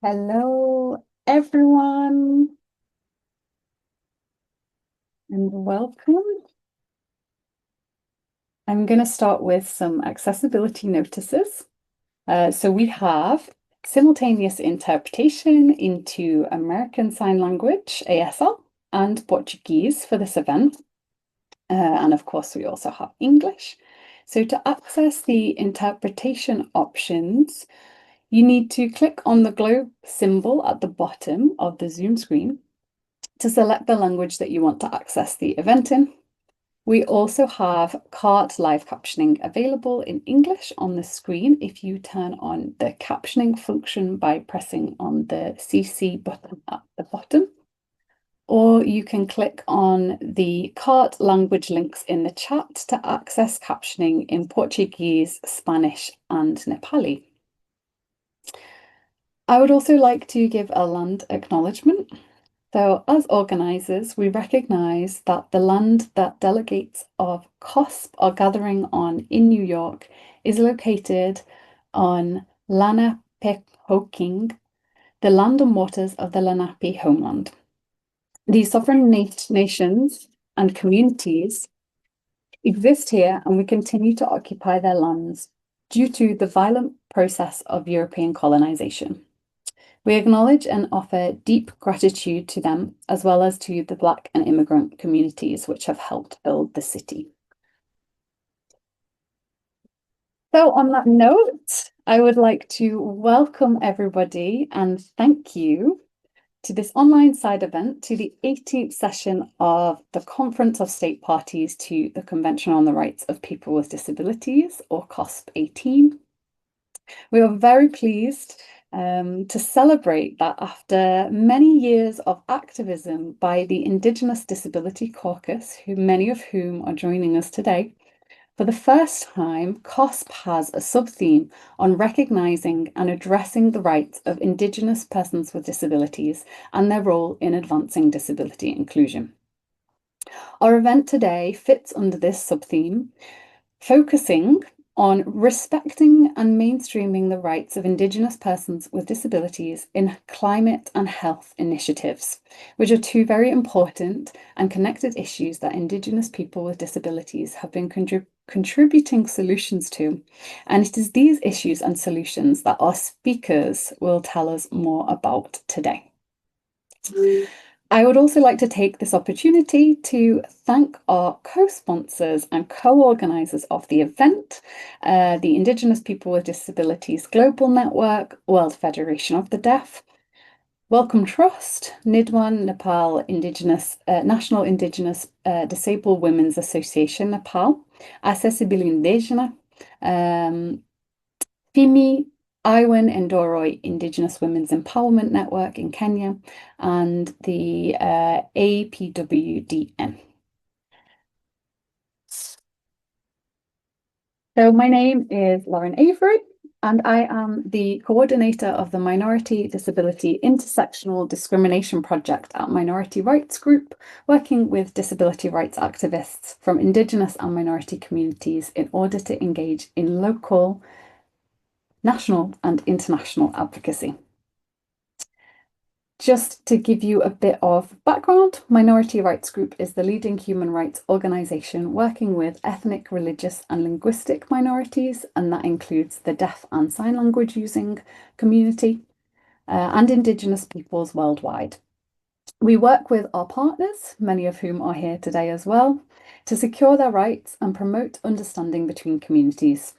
Hello, everyone, and welcome. I'm going to start with some accessibility notices. So we have simultaneous interpretation into American Sign Language, ASL, and Portuguese for this event. And of course, we also have English. So to access the interpretation options, you need to click on the globe symbol at the bottom of the Zoom screen to select the language that you want to access the event in. We also have CART live captioning available in English on the screen if you turn on the captioning function by pressing on the CC button at the bottom. Or you can click on the CART language links in the chat to access captioning in Portuguese, Spanish, and Nepali. I would also like to give a land acknowledgement. So, as organisers, we recognise that the land that delegates of COSP are gathering on in New York is located on Lenapehoking, the land and waters of the Lenape homeland. These sovereign nations and communities exist here, and we continue to occupy their lands due to the violent process of European colonisation. We acknowledge and offer deep gratitude to them, as well as to the Black and immigrant communities which have helped build the city. So on that note, I would like to welcome everybody and thank you to this online side event, to the 18th session of the Conference of State Parties to the Convention on the Rights of People with Disabilities, or COSP 18. We are very pleased to celebrate that after many years of activism by the Indigenous Disability Caucus, many of whom are joining us today, for the first time, COSP has a sub-theme on recognising and addressing the rights of Indigenous persons with disabilities and their role in advancing disability inclusion. Our event today fits under this sub-theme, focusing on respecting and mainstreaming the rights of Indigenous persons with disabilities in climate and health initiatives, which are two very important and connected issues that Indigenous people with disabilities have been contributing solutions to. And it is these issues and solutions that our speakers will tell us more about today. I would also like to take this opportunity to thank our co-sponsors and co-organisers of the event, the Indigenous People with Disabilities Global Network, World Federation of the Deaf, Wellcome Trust, Nidwan Nepal National Indigenous Disabled Women's Association Nepal, Accessibility Indígena, FIMI, Iwan Endoroi Indigenous Women's Empowerment Network in Kenya, and the APWDN. So my name is Lauren Avery, and I am the coordinator of the Minority Disability Intersectional Discrimination Project at Minority Rights Group, working with disability rights activists from Indigenous and minority communities in order to engage in local, national and international advocacy. Just to give you a bit of background, Minority Rights Group is the leading human rights organisation working with ethnic, religious and linguistic minorities, and that includes the deaf and sign language using community and Indigenous peoples worldwide. We work with our partners, many of whom are here today as well, to secure their rights and promote understanding between communities.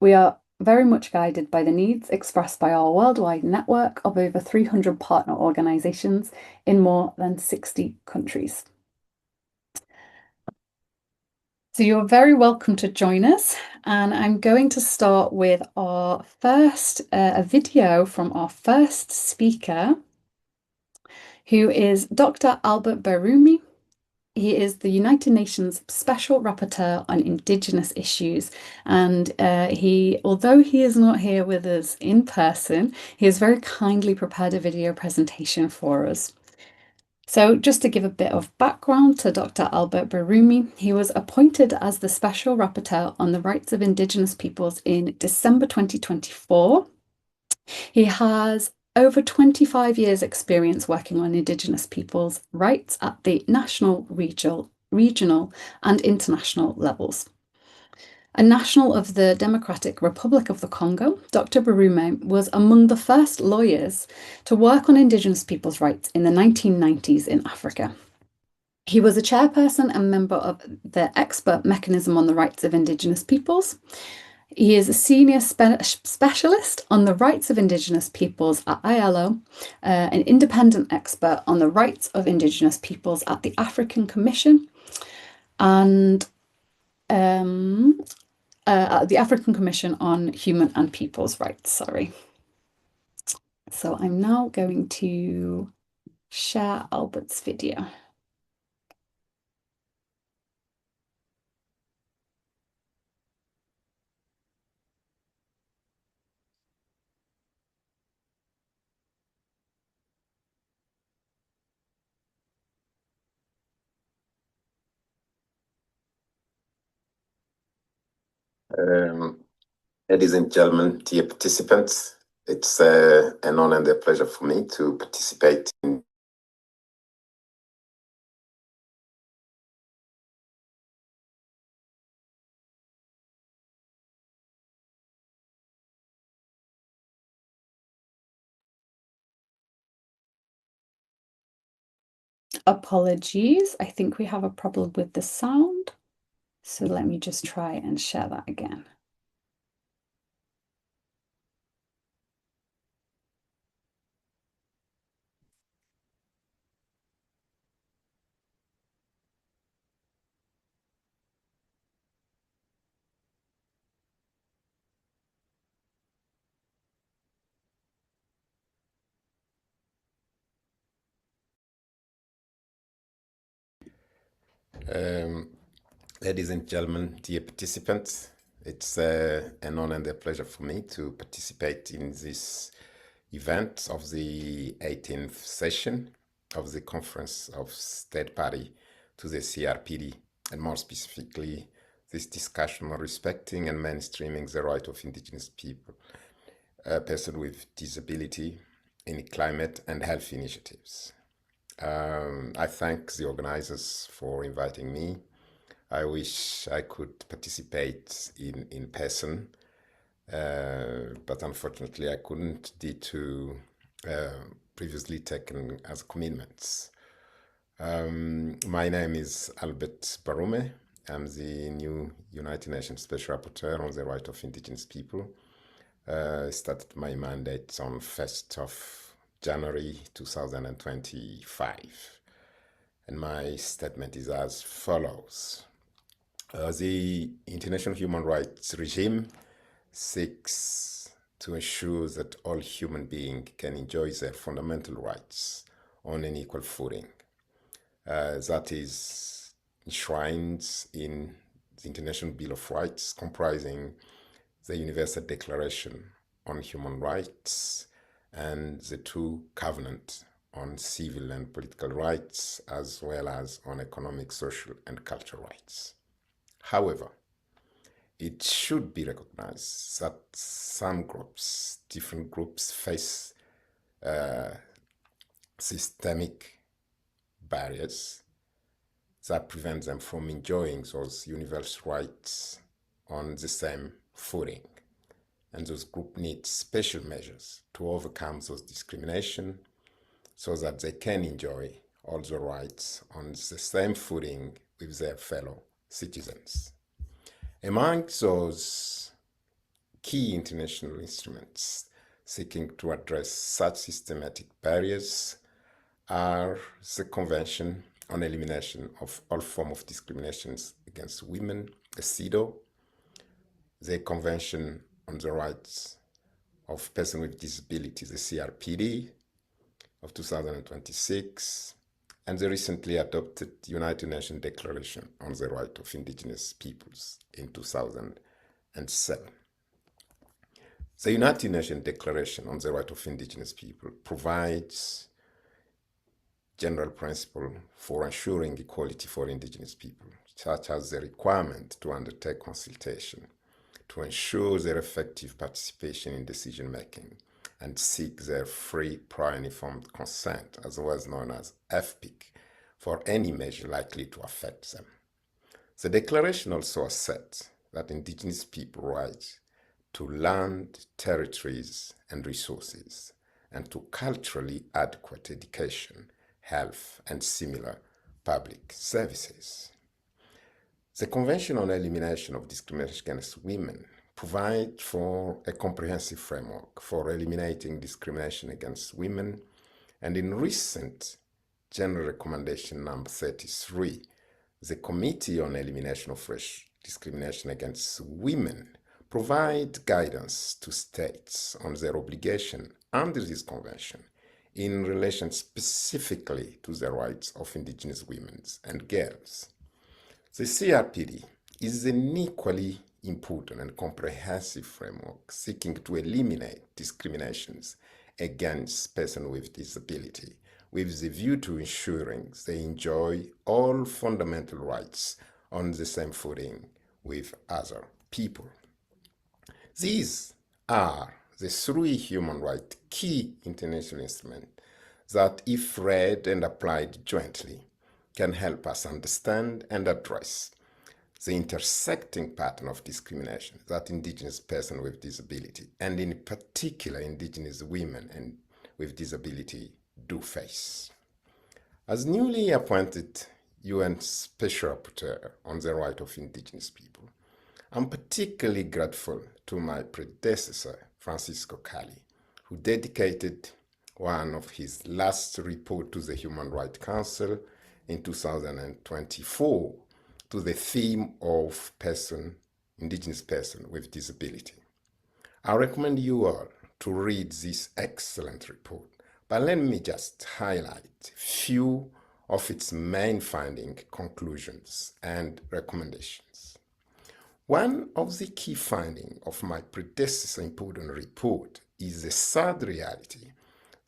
We are very much guided by the needs expressed by our worldwide network of over 300 partner organisations in more than 60 countries. So you're very welcome to join us, and I'm going to start with our first a video from our first speaker, who is Dr. Albert Barumi. He is the United Nations Special Rapporteur on Indigenous Issues, and although he is not here with us in person, he has very kindly prepared a video presentation for us. So just to give a bit of background to Dr. Albert Barumi, he was appointed as the Special Rapporteur on the Rights of Indigenous Peoples in December 2024. He has over 25 years experience working on Indigenous peoples' rights at the national, regional and international levels. A national of the Democratic Republic of the Congo, Dr. Barume was among the first lawyers to work on Indigenous peoples' rights in the 1990s in Africa. He was a chairperson and member of the Expert Mechanism on the Rights of Indigenous Peoples. He is a senior specialist on the rights of Indigenous peoples at ILO, an independent expert on the rights of Indigenous peoples at the African Commission, and the African Commission on Human and People's Rights, sorry. So I'm now going to share Albert's video. Ladies and gentlemen, dear participants, it's an honor and a pleasure for me to participate in Apologies, I think we have a problem with the sound. So let me just try and share that again. Ladies and gentlemen, dear participants, it's an honor and a pleasure for me to participate in this event of the 18th session of the Conference of State Party to the CRPD, and more specifically, this discussion on respecting and mainstreaming the right of Indigenous people, persons with disability in climate and health initiatives. I thank the organizers for inviting me. I wish I could participate in person, but unfortunately I couldn't due to previously taken as commitments. My name is Albert Barume. I'm the new United Nations Special Rapporteur on the Right of Indigenous People. I started my mandate on 1st of January 2025. And my statement is as follows. The international human rights regime seeks to ensure that all human beings can enjoy their fundamental rights on an equal footing. That is enshrined in the International Bill of Rights, comprising the Universal Declaration on Human Rights and the two covenants on civil and political rights, as well as on economic, social, and cultural rights. However, it should be recognized that some groups, different groups, face systemic barriers that prevent them from enjoying those universal rights on the same footing. And those groups need special measures to overcome those discrimination so that they can enjoy all the rights on the same footing with their fellow citizens. Among those key international instruments seeking to address such systematic barriers are the Convention on Elimination of All Forms of Discriminations Against Women, the CEDAW, the Convention on the Rights of Persons with Disabilities, the CRPD, of 2026, and the recently adopted United Nations Declaration on the Right of Indigenous Peoples in 2007. The United Nations Declaration on the Right of Indigenous People provides general principle for ensuring equality for Indigenous people, such as the requirement to undertake consultation, to ensure their effective participation in decision-making, and seek their free prior informed consent, as was known as FPIC, for any measure likely to affect them. The declaration also asserts that Indigenous people right to land, territories, and resources, and to culturally adequate education, health, and similar public services. The Convention on Elimination of Discrimination Against Women provides for a comprehensive framework for eliminating discrimination against women, and in recent General Recommendation number 33, the Committee on Elimination of Racial Discrimination Against Women provides guidance to states on their obligation under this convention in relation specifically to the rights of Indigenous women and girls. The CRPD is an equally important and comprehensive framework seeking to eliminate discriminations against persons with disability, with the view to ensuring they enjoy all fundamental rights on the same footing with other people. These are the three human rights key international instruments that, if read and applied jointly, can help us understand and address the intersecting pattern of discrimination that Indigenous persons with disability, and in particular Indigenous women and with disability, do face. As newly appointed UN Special Rapporteur on the Rights of Indigenous People, I'm particularly grateful to my predecessor, Francisco Cali, who dedicated one of his last reports to the Human Rights Council in 2024 to the theme of Indigenous persons with disability. I recommend you all to read this excellent report, but let me just highlight a few of its main findings, conclusions, and recommendations. One of the key findings of my predecessor's important report is the sad reality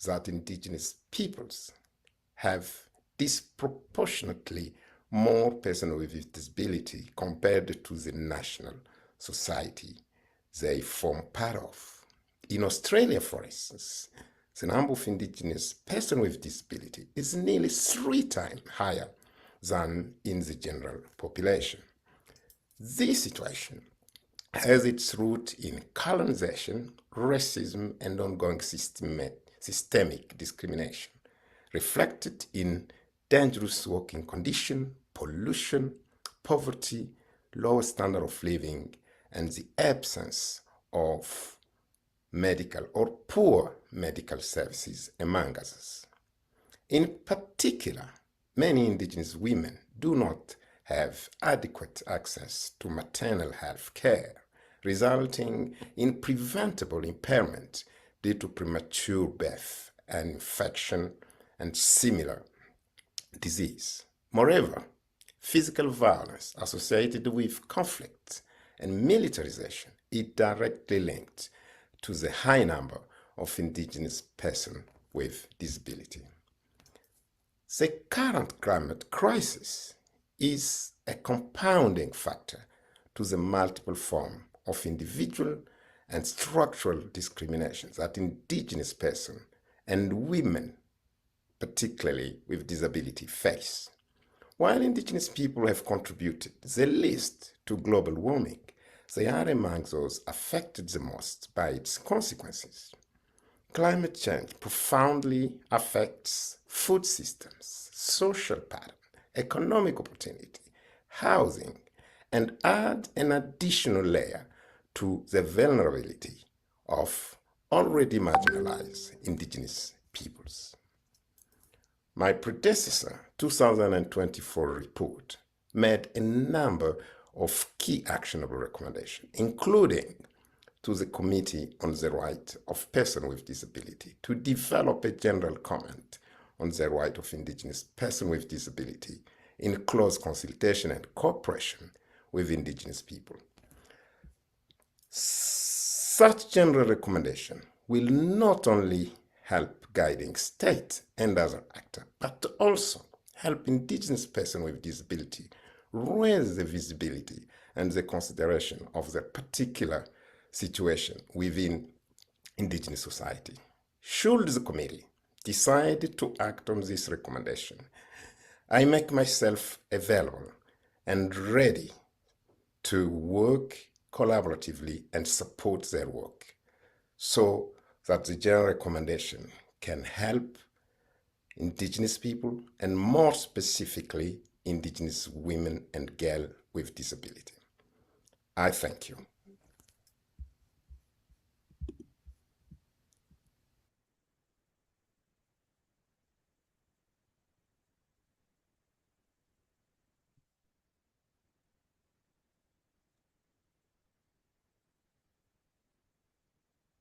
that Indigenous peoples have disproportionately more persons with disability compared to the national society they form part of. In Australia, for instance, the number of Indigenous persons with disability is nearly 3 times higher than in the general population. This situation has its root in colonization, racism, and ongoing systemic discrimination, reflected in dangerous working conditions, pollution, poverty, lower standard of living, and the absence of medical or poor medical services, among others. In particular, many Indigenous women do not have adequate access to maternal health care, resulting in preventable impairment due to premature birth and infection and similar disease. Moreover, physical violence associated with conflict and militarization is directly linked to the high number of Indigenous persons with disability. The current climate crisis is a compounding factor to the multiple forms of individual and structural discrimination that Indigenous persons and women, particularly with disability, face. While Indigenous people have contributed the least to global warming, they are among those affected the most by its consequences. Climate change profoundly affects food systems, social patterns, economic opportunity, housing, and add an additional layer to the vulnerability of already marginalized Indigenous peoples. My predecessor 2024 report made a number of key actionable recommendations, including to the Committee on the Rights of Persons with Disability to develop a general comment on the right of Indigenous persons with disability in close consultation and cooperation with Indigenous people. Such general recommendation will not only help guiding state and other actors, but also help Indigenous persons with disability raise the visibility and the consideration of their particular situation within Indigenous society. Should the committee decide to act on this recommendation, I make myself available and ready to work collaboratively and support their work so that the general recommendation can help Indigenous people and more specifically Indigenous women and girls with disability. I thank you.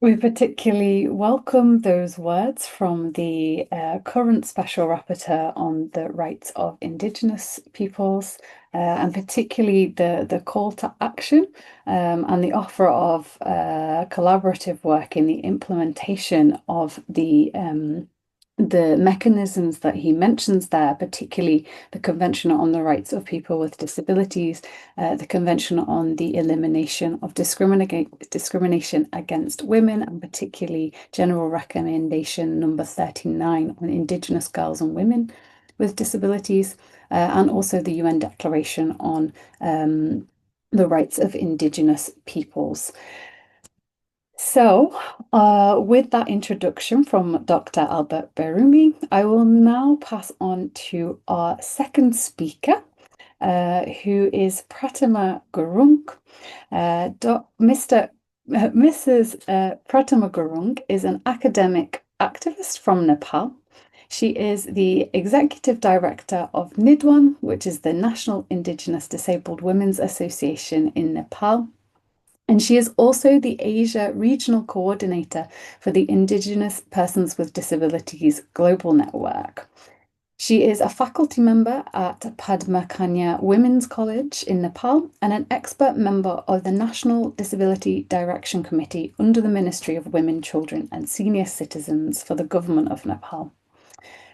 We particularly welcome those words from the current Special Rapporteur on the Rights of Indigenous Peoples, and particularly the call to action and the offer of collaborative work in the implementation of the mechanisms that he mentions there, particularly the Convention on the Rights of People with Disabilities, the Convention on the Elimination of Discrimination Against Women, and particularly General Recommendation number 39 on Indigenous girls and women with disabilities, and also the UN Declaration on the Rights of Indigenous Peoples. So, with that introduction from Dr. Albert Berumi, I will now pass on to our second speaker, who is Pratima Gurung. Mrs. Pratima Gurung is an academic activist from Nepal. She is the executive director of NIDWAN, which is the National Indigenous Disabled Women's Association in Nepal. And she is also the Asia Regional Coordinator for the Indigenous Persons with Disabilities Global Network. She is a faculty member at Padma Kanya Women's College in Nepal and an expert member of the National Disability Direction Committee under the Ministry of Women, Children and Senior Citizens for the Government of Nepal.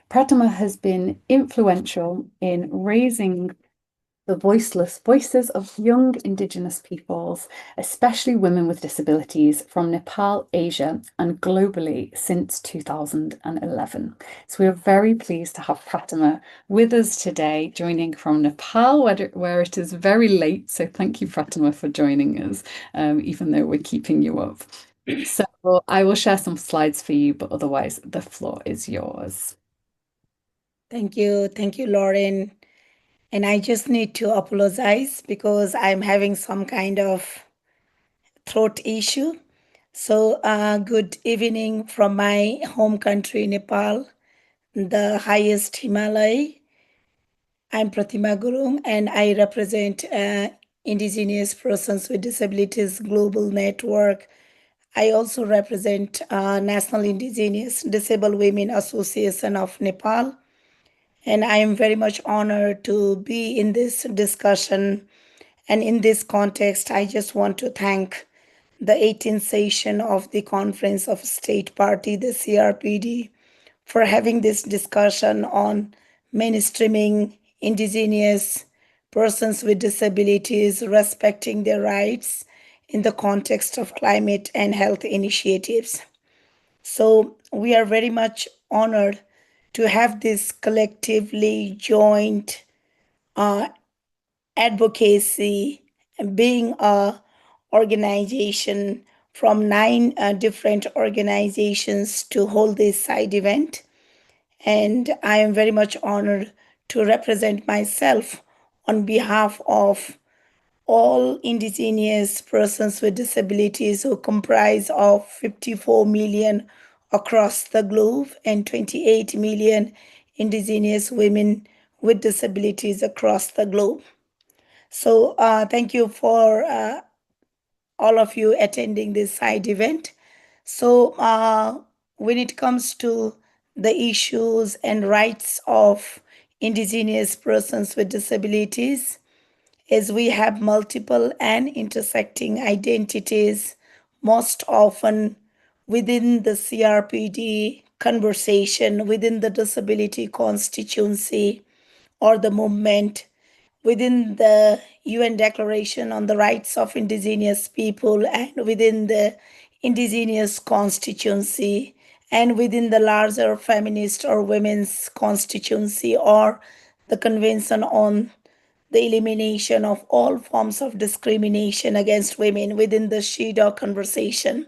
Pratima has been influential in raising the voiceless voices of young Indigenous peoples, especially women with disabilities from Nepal, Asia, and globally since 2011. So we are very pleased to have Pratima with us today, joining from Nepal, where it is very late. So thank you, Pratima, for joining us, even though we're keeping you up. So I will share some slides for you, but otherwise the floor is yours. Thank you, Lauren. And I just need to apologize because I'm having some kind of throat issue. So, good evening from my home country, Nepal, the highest Himalaya. I'm Pratima Gurung and I represent Indigenous Persons with Disabilities Global Network. I also represent National Indigenous Disabled Women Association of Nepal. And I am very much honored to be in this discussion. And in this context, I just want to thank the 18th session of the Conference of State Party, the CRPD, for having this discussion on mainstreaming Indigenous persons with disabilities, respecting their rights in the context of climate and health initiatives. So we are very much honored to have this collectively joint advocacy, being a organization from 9 different organizations to hold this side event. And I am very much honored to represent myself on behalf of all Indigenous persons with disabilities who comprise of 54 million across the globe and 28 million Indigenous women with disabilities across the globe. So thank you for all of you attending this side event. So when it comes to the issues and rights of Indigenous persons with disabilities, as we have multiple and intersecting identities, most often within the CRPD conversation, within the disability constituency or the movement, within the UN Declaration on the Rights of Indigenous People, and within the indigenous constituency, and within the larger feminist or women's constituency, or the Convention on the Elimination of All Forms of Discrimination against Women within the SHIDA conversation.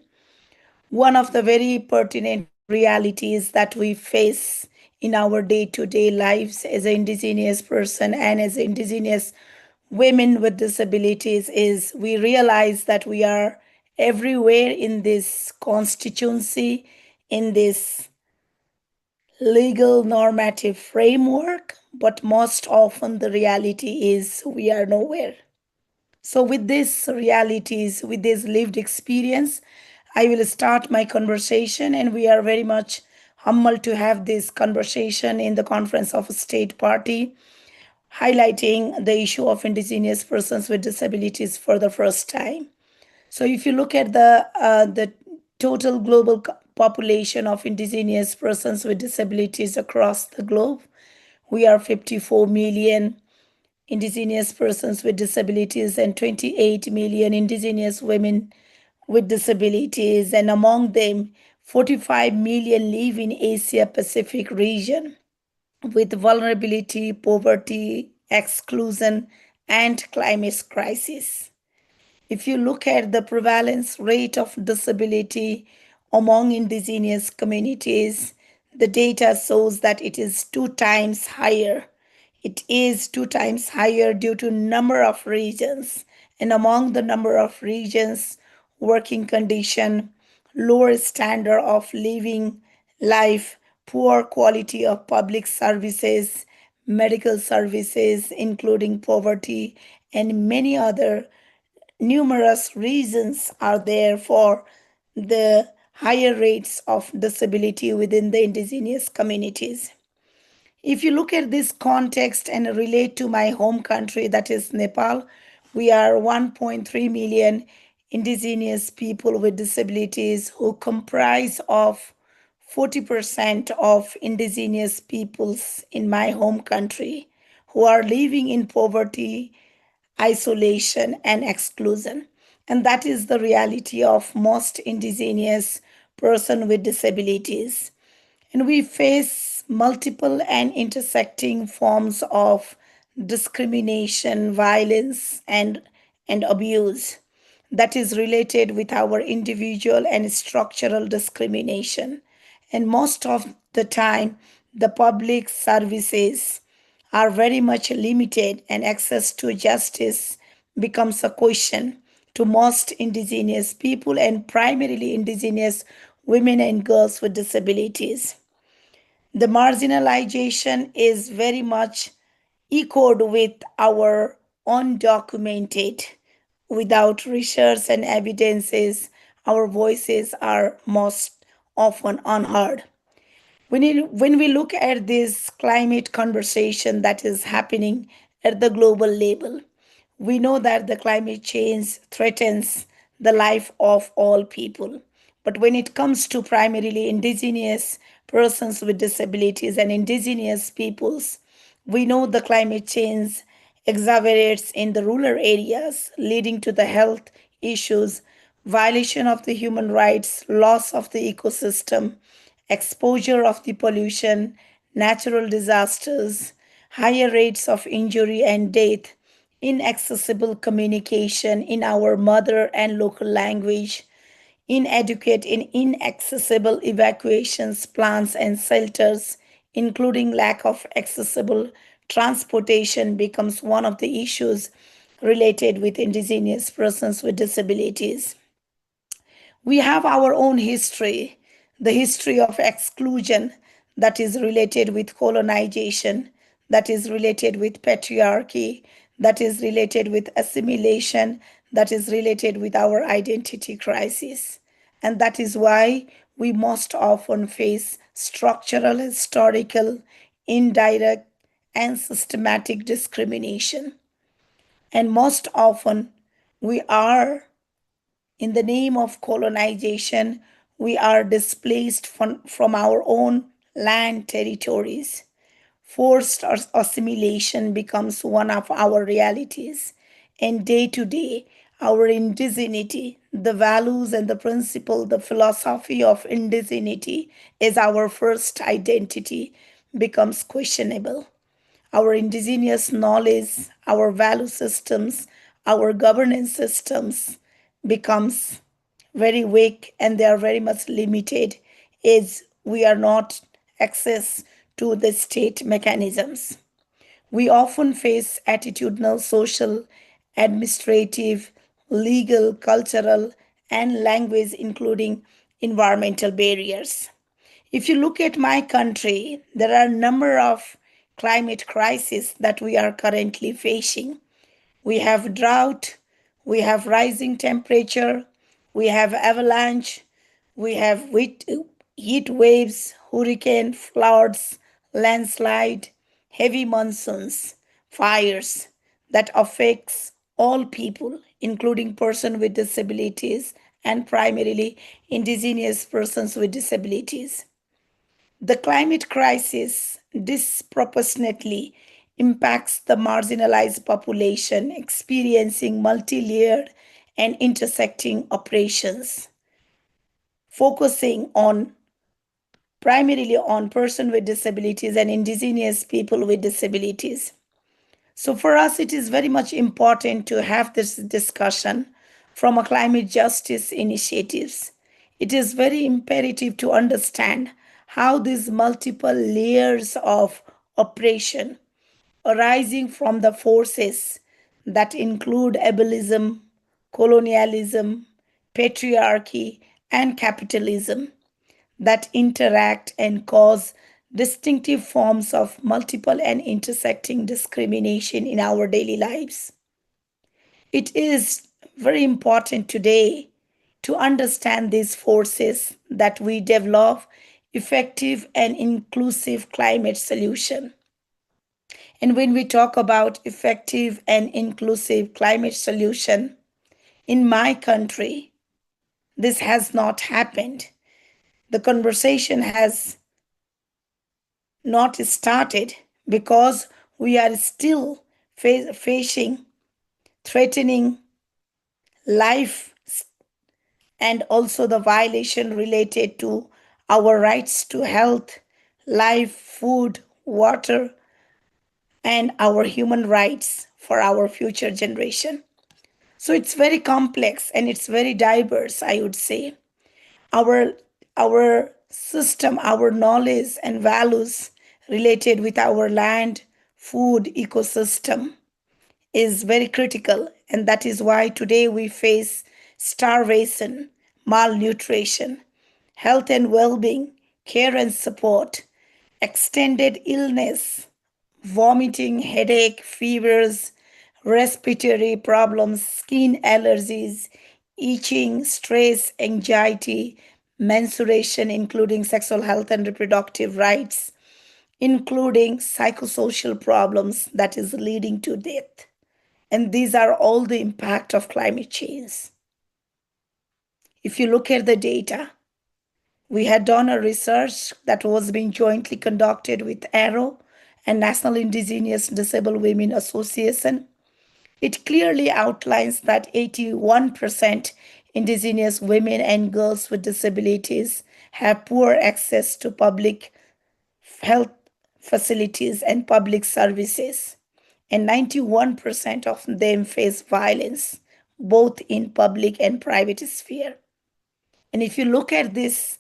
One of the very pertinent realities that we face in our day-to-day lives as an indigenous person and as indigenous women with disabilities is we realize that we are everywhere in this constituency, in this legal normative framework, but most often the reality is we are nowhere. So, with these realities, with this lived experience, I will start my conversation, and we are very much humbled to have this conversation in the Conference of State Party, highlighting the issue of indigenous persons with disabilities for the first time. So, if you look at the total global population of indigenous persons with disabilities across the globe, we are 54 million indigenous persons with disabilities and 28 million indigenous women with disabilities, and among them 45 million live in Asia Pacific region with vulnerability, poverty, exclusion, and climate crisis. If you look at the prevalence rate of disability among indigenous communities, the data shows that it is 2 times higher. It is 2 times higher due to number of regions, and among the number of regions, working condition, lower standard of living life, poor quality of public services, medical services, including poverty, and many other numerous reasons are there for the higher rates of disability within the indigenous communities. If you look at this context and relate to my home country, that is Nepal, we are 1.3 million indigenous people with disabilities who comprise of 40% of indigenous peoples in my home country who are living in poverty, isolation, and exclusion. And that is the reality of most indigenous person with disabilities. And we face multiple and intersecting forms of discrimination, violence, and abuse that is related with our individual and structural discrimination. And most of the time, the public services are very much limited, and access to justice becomes a question to most indigenous people and primarily indigenous women and girls with disabilities. The marginalization is very much echoed with our undocumented. Without research and evidences, our voices are most often unheard. When we look at this climate conversation that is happening at the global level, we know that the climate change threatens the life of all people. But when it comes to primarily indigenous persons with disabilities and indigenous peoples, we know the climate change exacerbates in the rural areas, leading to the health issues, violation of the human rights, loss of the ecosystem, exposure of the pollution, natural disasters, higher rates of injury and death, inaccessible communication in our mother and local language, inadequate and inaccessible evacuations plans and shelters, including lack of accessible transportation, becomes one of the issues related with indigenous persons with disabilities. We have our own history, the history of exclusion that is related with colonization, that is related with patriarchy, that is related with assimilation, that is related with our identity crisis. And that is why we most often face structural, historical, indirect, and systematic discrimination. And most often, we are in the name of colonization, we are displaced from our own land territories. Forced assimilation becomes one of our realities. And day to day, our indigeneity, the values and the principle, the philosophy of indigeneity as our first identity becomes questionable. Our indigenous knowledge, our value systems, our governance systems becomes very weak and they are very much limited as we are not access to the state mechanisms. We often face attitudinal, social, administrative, legal, cultural, and language, including environmental barriers. If you look at my country, there are a number of climate crises that we are currently facing. We have drought, we have rising temperature, we have avalanche, we have heat waves, hurricane, floods, landslide, heavy monsoons, fires that affects all people, including persons with disabilities and primarily indigenous persons with disabilities. The climate crisis disproportionately impacts the marginalized population experiencing multi-layered and intersecting operations, focusing on primarily on persons with disabilities and indigenous people with disabilities. So for us, it is very much important to have this discussion from a climate justice initiatives. It is very imperative to understand how these multiple layers of oppression arising from the forces that include ableism, colonialism, patriarchy, and capitalism that interact and cause distinctive forms of multiple and intersecting discrimination in our daily lives. It is very important today to understand these forces that we develop effective and inclusive climate solution. And when we talk about effective and inclusive climate solution, in my country, this has not happened. The conversation has not started because we are still facing threatening life and also the violation related to our rights to health, life, food, water, and our human rights for our future generation. So it's very complex and it's very diverse, I would say. Our our system, our knowledge and values related with our land, food ecosystem is very critical, and that is why today we face starvation, malnutrition, health and well-being, care and support, extended illness, vomiting, headache, fevers, respiratory problems, skin allergies, itching, stress, anxiety, menstruation, including sexual health and reproductive rights, including psychosocial problems that is leading to death. And these are all the impact of climate change. If you look at the data, we had done a research that was being jointly conducted with ARROW and National Indigenous Disabled Women Association. It clearly outlines that 81% Indigenous women and girls with disabilities have poor access to public health facilities and public services, and 91% of them face violence, both in public and private sphere. And if you look at this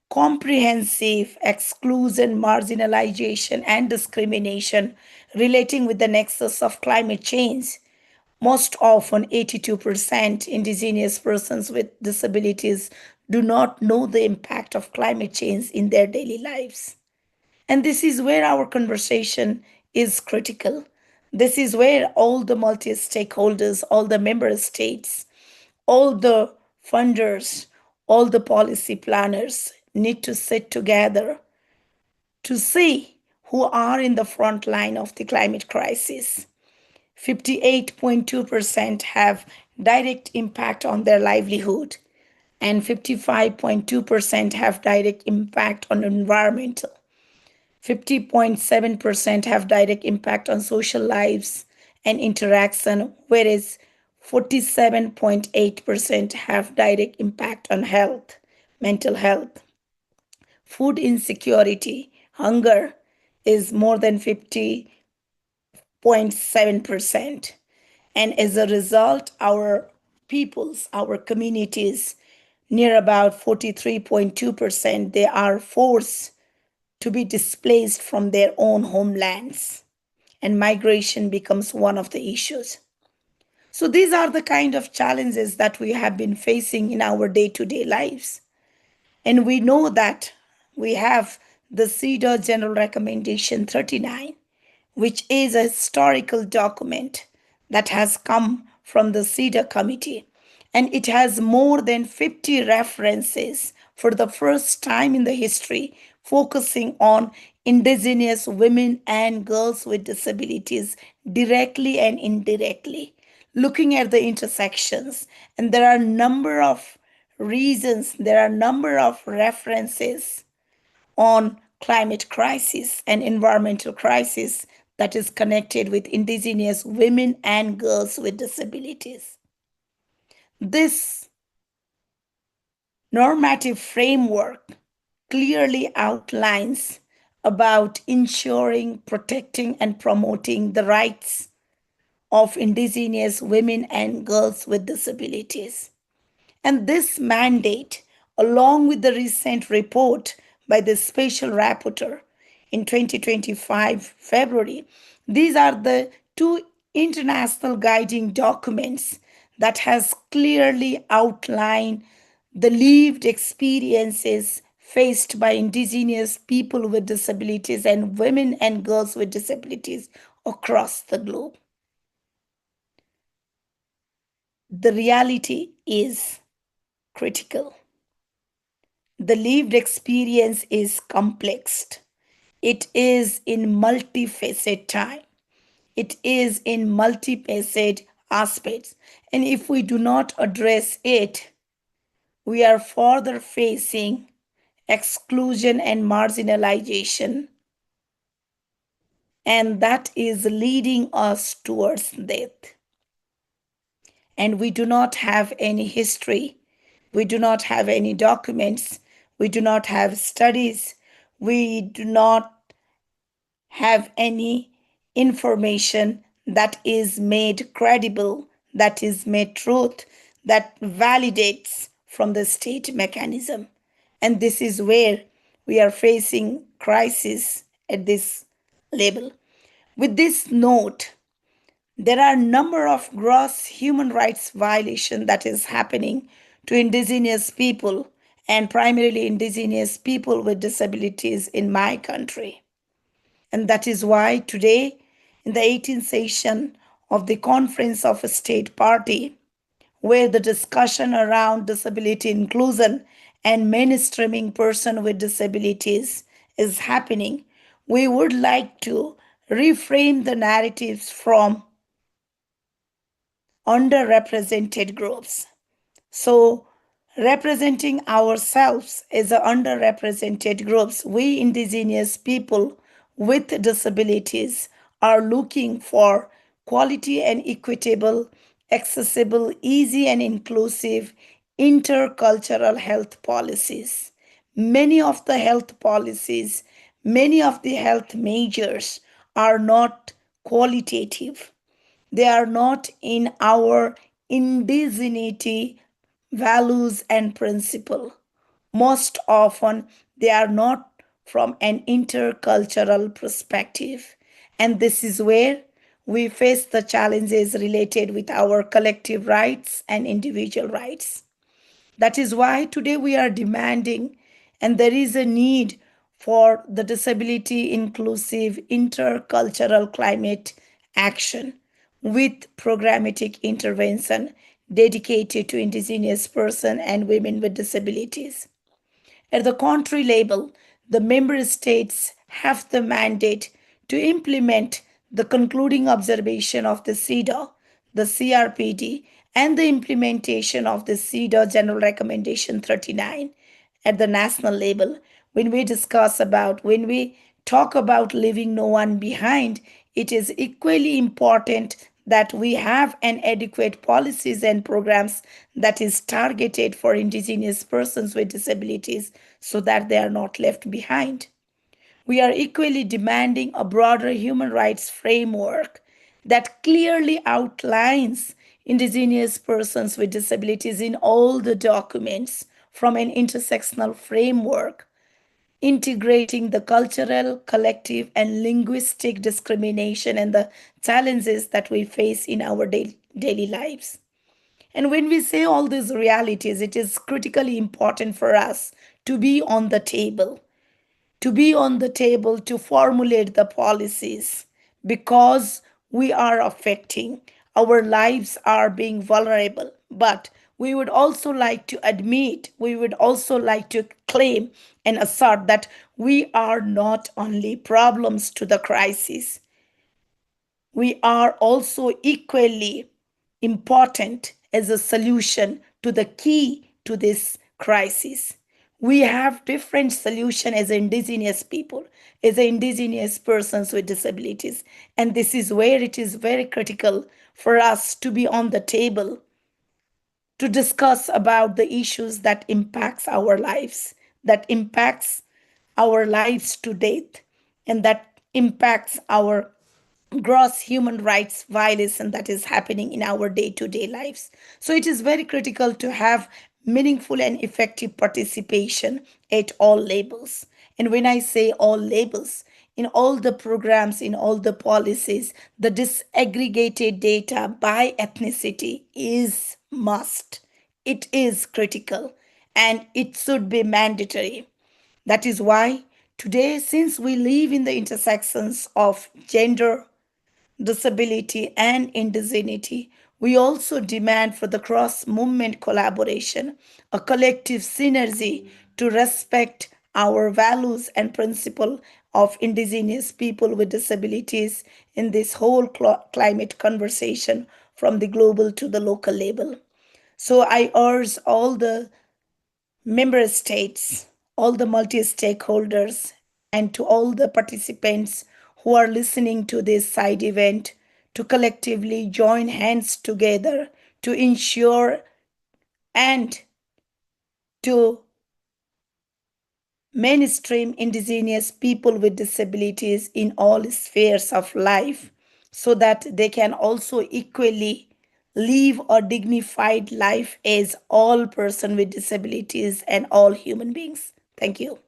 comprehensive exclusion, marginalization, and discrimination relating with the nexus of climate change, most often 82% indigenous persons with disabilities do not know the impact of climate change in their daily lives. And this is where our conversation is critical. This is where all the multi stakeholders, all the member states, all the funders, all the policy planners need to sit together to see who are in the front line of the climate crisis. 58.2% have direct impact on their livelihood, and 55.2% have direct impact on environmental. 50.7% have direct impact on social lives and interaction, whereas 47.8% have direct impact on health, mental health. Food insecurity, hunger is more than 50.7%. And as a result, our peoples, our communities, near about 43.2%, they are forced to be displaced from their own homelands. And migration becomes one of the issues. So these are the kind of challenges that we have been facing in our day-to-day lives. And we know that we have the CEDAW General Recommendation 39, which is a historical document that has come from the CEDAW committee. And it has more than 50 references for the first time in the history, focusing on Indigenous women and girls with disabilities directly and indirectly, looking at the intersections. And there are a number of reasons, there are a number of references on climate crisis and environmental crisis that is connected with Indigenous women and girls with disabilities. This normative framework clearly outlines about ensuring, protecting, and promoting the rights of Indigenous women and girls with disabilities. And this mandate, along with the recent report by the Special Rapporteur in 2025 February, these are the two international guiding documents that has clearly outlined the lived experiences faced by Indigenous people with disabilities and women and girls with disabilities across the globe. The reality is critical. The lived experience is complex. It is in multifaceted time. It is in multifaceted aspects. And if we do not address it, we are further facing exclusion and marginalization. And that is leading us towards death. And we do not have any history. We do not have any documents. We do not have studies. We do not have any information that is made credible, that is made truth, that validates from the state mechanism. And this is where we are facing crisis at this level. With this note, there are a number of gross human rights violations that is happening to Indigenous people and primarily Indigenous people with disabilities in my country. And that is why today, in the 18th session of the Conference of a State Party, where the discussion around disability inclusion and mainstreaming person with disabilities is happening, we would like to reframe the narratives from underrepresented groups. So, representing ourselves as a underrepresented groups, we Indigenous people with disabilities are looking for quality and equitable, accessible, easy and inclusive intercultural health policies. Many of the health policies, many of the health measures are not qualitative. They are not in our indigeneity values and principle. Most often, they are not from an intercultural perspective. And this is where we face the challenges related with our collective rights and individual rights. That is why today we are demanding, and there is a need for the disability inclusive intercultural climate action with programmatic intervention dedicated to Indigenous persons and women with disabilities. At the country level, the member states have the mandate to implement the concluding observation of the CEDAW, the CRPD, and the implementation of the CEDAW General Recommendation 39 at the national level. When we talk about leaving no one behind, it is equally important that we have an adequate policies and programs that is targeted for Indigenous persons with disabilities so that they are not left behind. We are equally demanding a broader human rights framework that clearly outlines Indigenous persons with disabilities in all the documents from an intersectional framework, integrating the cultural, collective, and linguistic discrimination and the challenges that we face in our daily lives. And when we say all these realities, it is critically important for us to be on the table, to formulate the policies, because we are affecting, our lives are being vulnerable. But we would also like to admit, we would also like to claim and assert that we are not only problems to the crisis, we are also equally important as a solution to the key to this crisis. We have different solutions as indigenous people, as indigenous persons with disabilities. And this is where it is very critical for us to be on the table to discuss about the issues that impacts our lives, that impacts our lives to date, and that impacts our gross human rights violation that is happening in our day-to-day lives. So it is very critical to have meaningful and effective participation at all levels. And when I say all levels, in all the programs, in all the policies, the disaggregated data by ethnicity is must. It is critical and it should be mandatory. That is why today, since we live in the intersections of gender, disability, and indigeneity, we also demand for the cross movement collaboration, a collective synergy to respect our values and principle of indigenous people with disabilities in this whole climate conversation from the global to the local level. So I urge all the member states, all the multi stakeholders, and to all the participants who are listening to this side event to collectively join hands together to ensure and to mainstream indigenous people with disabilities in all spheres of life so that they can also equally live a dignified life as all person with disabilities and all human beings. Thank you.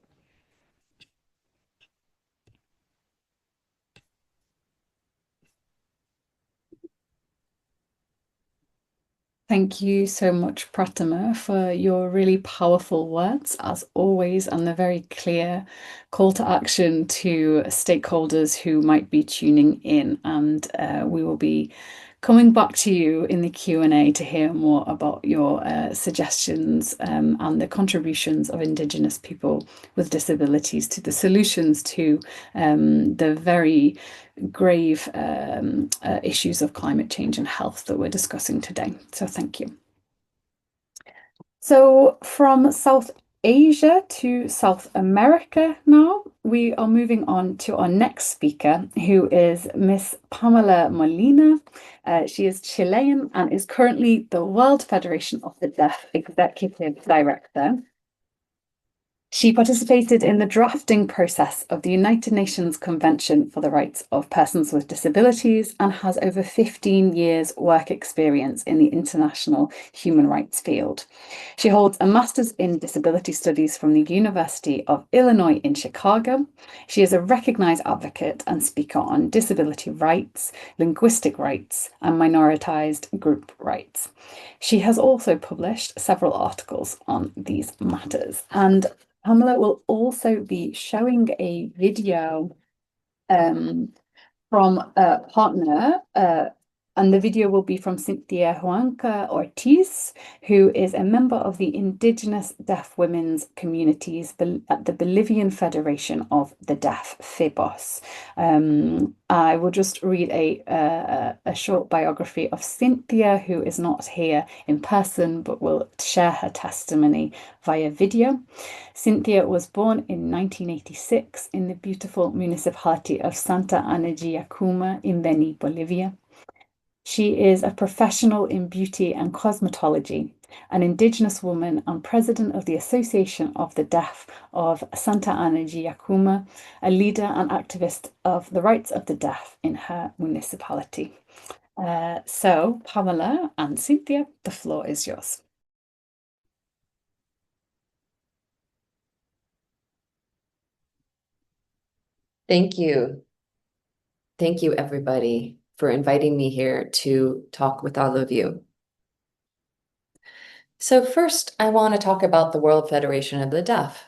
Thank you so much, Pratima, for your really powerful words, as always, and the very clear call to action to stakeholders who might be tuning in. And we will be coming back to you in the Q&A to hear more about your suggestions and the contributions of Indigenous people with disabilities to the solutions to the very grave issues of climate change and health that we're discussing today. So thank you. So from South Asia to South America now, we are moving on to our next speaker, who is Miss Pamela Molina. She is Chilean and is currently the World Federation of the Deaf Executive Director. She participated in the drafting process of the United Nations Convention for the Rights of Persons with Disabilities and has over 15 years work experience in the international human rights field. She holds a master's in disability studies from the University of Illinois in Chicago. She is a recognized advocate and speaker on disability rights, linguistic rights, and minoritized group rights. She has also published several articles on these matters. And Pamela will also be showing a video from a partner, and the video will be from Cynthia Huanca Ortiz, who is a member of the Indigenous Deaf Women's Communities at the Bolivian Federation of the Deaf, FEBOS. I will just read a short biography of Cynthia, who is not here in person, but will share her testimony via video. Cynthia was born in 1986 in the beautiful municipality of Santa Ana de Yacuma in Beni, Bolivia. She is a professional in beauty and cosmetology, an Indigenous woman and president of the Association of the Deaf of Santa Ana de Yacuma, a leader and activist of the rights of the deaf in her municipality. So, Pamela and Cynthia, the floor is yours. Thank you. Thank you, everybody, for inviting me here to talk with all of you. So first, I want to talk about the World Federation of the Deaf.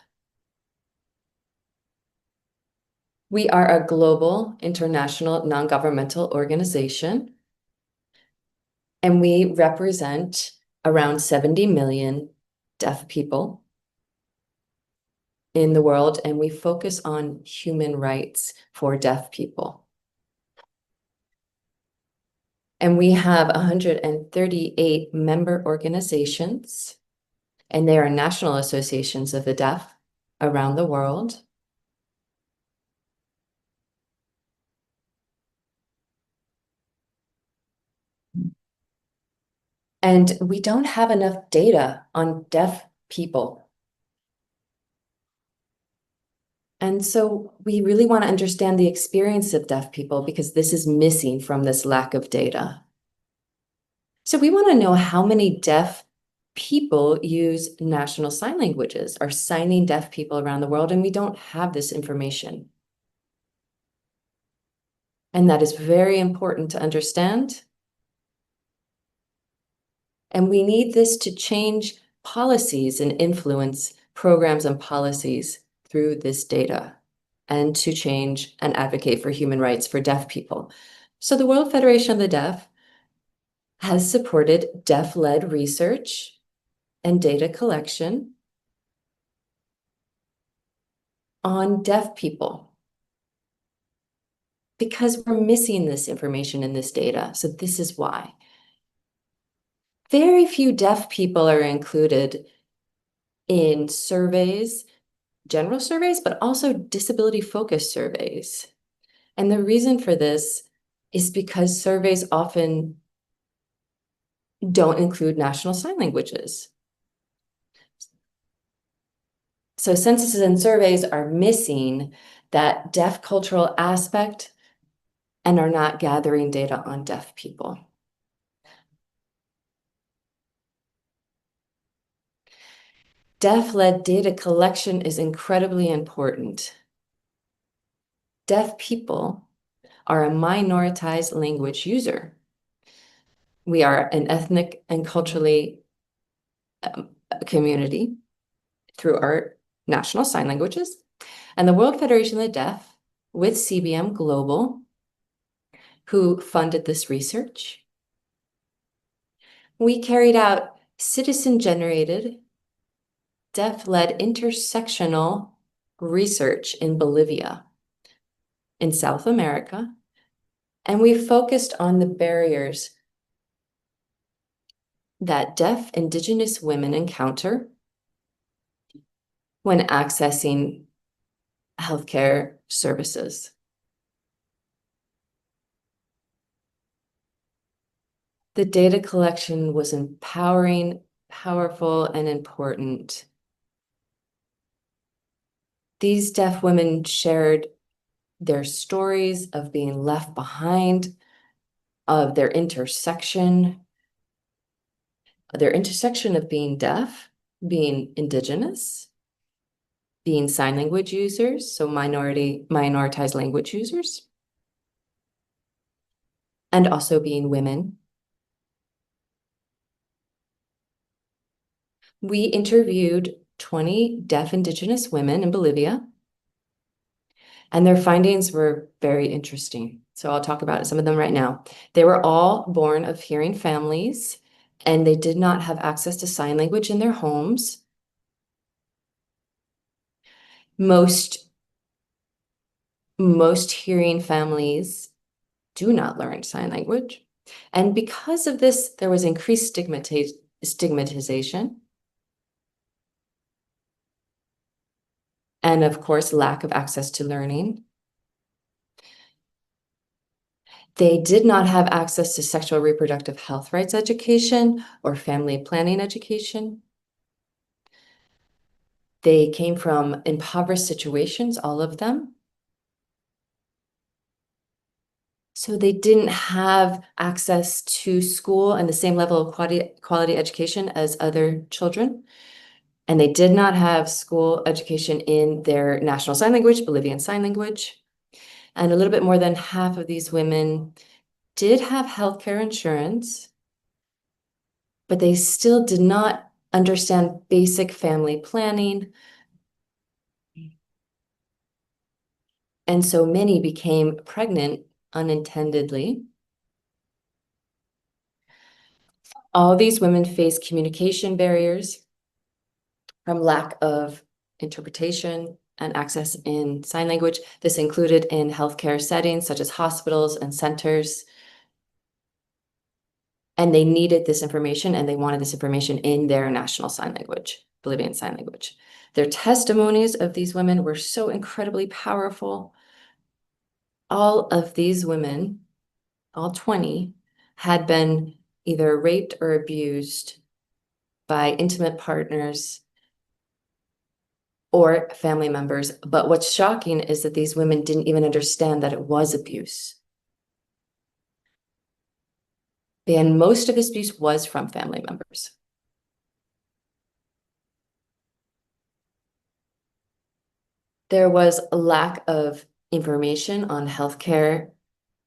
We are a global, international, non-governmental organization, and we represent around 70 million deaf people in the world, and we focus on human rights for deaf people. And we have 138 member organizations, and they are national associations of the deaf around the world. And we don't have enough data on deaf people. And so we really want to understand the experience of deaf people because this is missing from this lack of data. So we want to know how many deaf people use national sign languages, are signing deaf people around the world, and we don't have this information. And that is very important to understand. And we need this to change policies and influence programs and policies through this data and to change and advocate for human rights for deaf people. So the World Federation of the Deaf has supported deaf-led research and data collection on deaf people because we're missing this information in this data. So this is why. Very few deaf people are included in surveys, general surveys, but also disability-focused surveys. And the reason for this is because surveys often don't include national sign languages. So censuses and surveys are missing that deaf cultural aspect and are not gathering data on deaf people. Deaf-led data collection is incredibly important. Deaf people are a minoritized language user. We are an ethnic and culturally community through our national sign languages. And the World Federation of the Deaf, with CBM Global, who funded this research, we carried out citizen-generated, deaf-led intersectional research in Bolivia, in South America, and we focused on the barriers that deaf Indigenous women encounter when accessing healthcare services. The data collection was empowering, powerful, and important. These deaf women shared their stories of being left behind, of their intersection of being deaf, being Indigenous, being sign language users, so minoritized language users, and also being women. We interviewed 20 deaf Indigenous women in Bolivia, and their findings were very interesting. So I'll talk about some of them right now. They were all born of hearing families, and they did not have access to sign language in their homes. Most hearing families do not learn sign language. And because of this, there was increased stigmatization. And of course, lack of access to learning. They did not have access to sexual reproductive health rights education or family planning education. They came from impoverished situations, all of them. So they didn't have access to school and the same level of quality education as other children. And they did not have school education in their national sign language, Bolivian Sign Language. And a little bit more than half of these women did have healthcare insurance, but they still did not understand basic family planning. And so many became pregnant unintendedly. All these women face communication barriers from lack of interpretation and access in sign language. This included in healthcare settings such as hospitals and centers. And they needed this information and they wanted this information in their national sign language, Bolivian Sign Language. Their testimonies of these women were so incredibly powerful. All of these women, all 20, had been either raped or abused by intimate partners or family members. But what's shocking is that these women didn't even understand that it was abuse. And most of this abuse was from family members. There was a lack of information on healthcare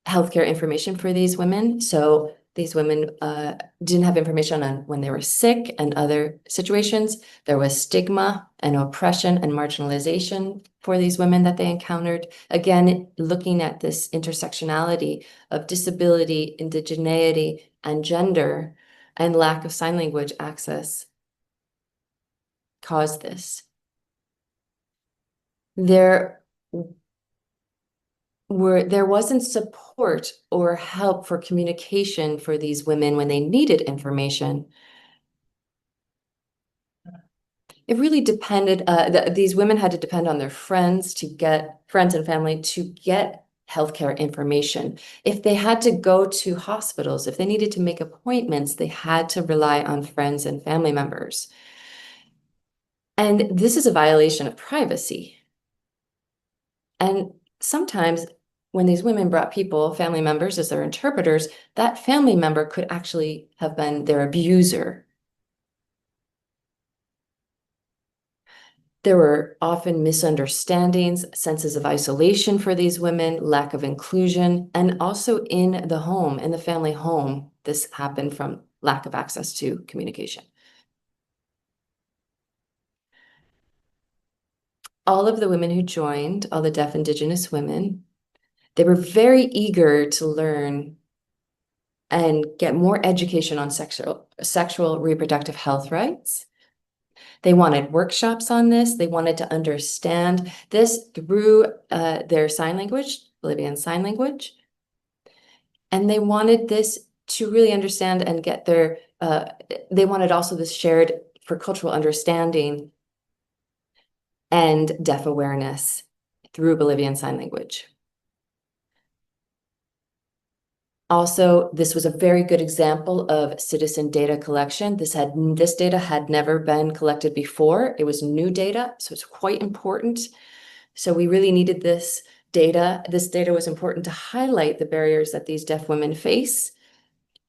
information for these women. So these women didn't have information on when they were sick and other situations. There was stigma and oppression and marginalization for these women that they encountered. Again, looking at this intersectionality of disability, indigeneity, and gender, and lack of sign language access caused this. There wasn't support or help for communication for these women when they needed information. It really depended, these women had to depend on their friends and family to get healthcare information. If they had to go to hospitals, if they needed to make appointments, they had to rely on friends and family members. And this is a violation of privacy. And sometimes when these women brought family members as their interpreters, that family member could actually have been their abuser. There were often misunderstandings, senses of isolation for these women, lack of inclusion, and also in the home, in the family home, this happened from lack of access to communication. All of the women who joined, all the deaf Indigenous women, they were very eager to learn and get more education on sexual reproductive health rights. They wanted workshops on this. They wanted to understand this through their sign language, Bolivian Sign Language. And they wanted this to really understand and get they wanted also this shared for cultural understanding and deaf awareness through Bolivian Sign Language. Also, this was a very good example of citizen data collection. This data had never been collected before. It was new data, so it's quite important. So we really needed this data. This data was important to highlight the barriers that these deaf women face.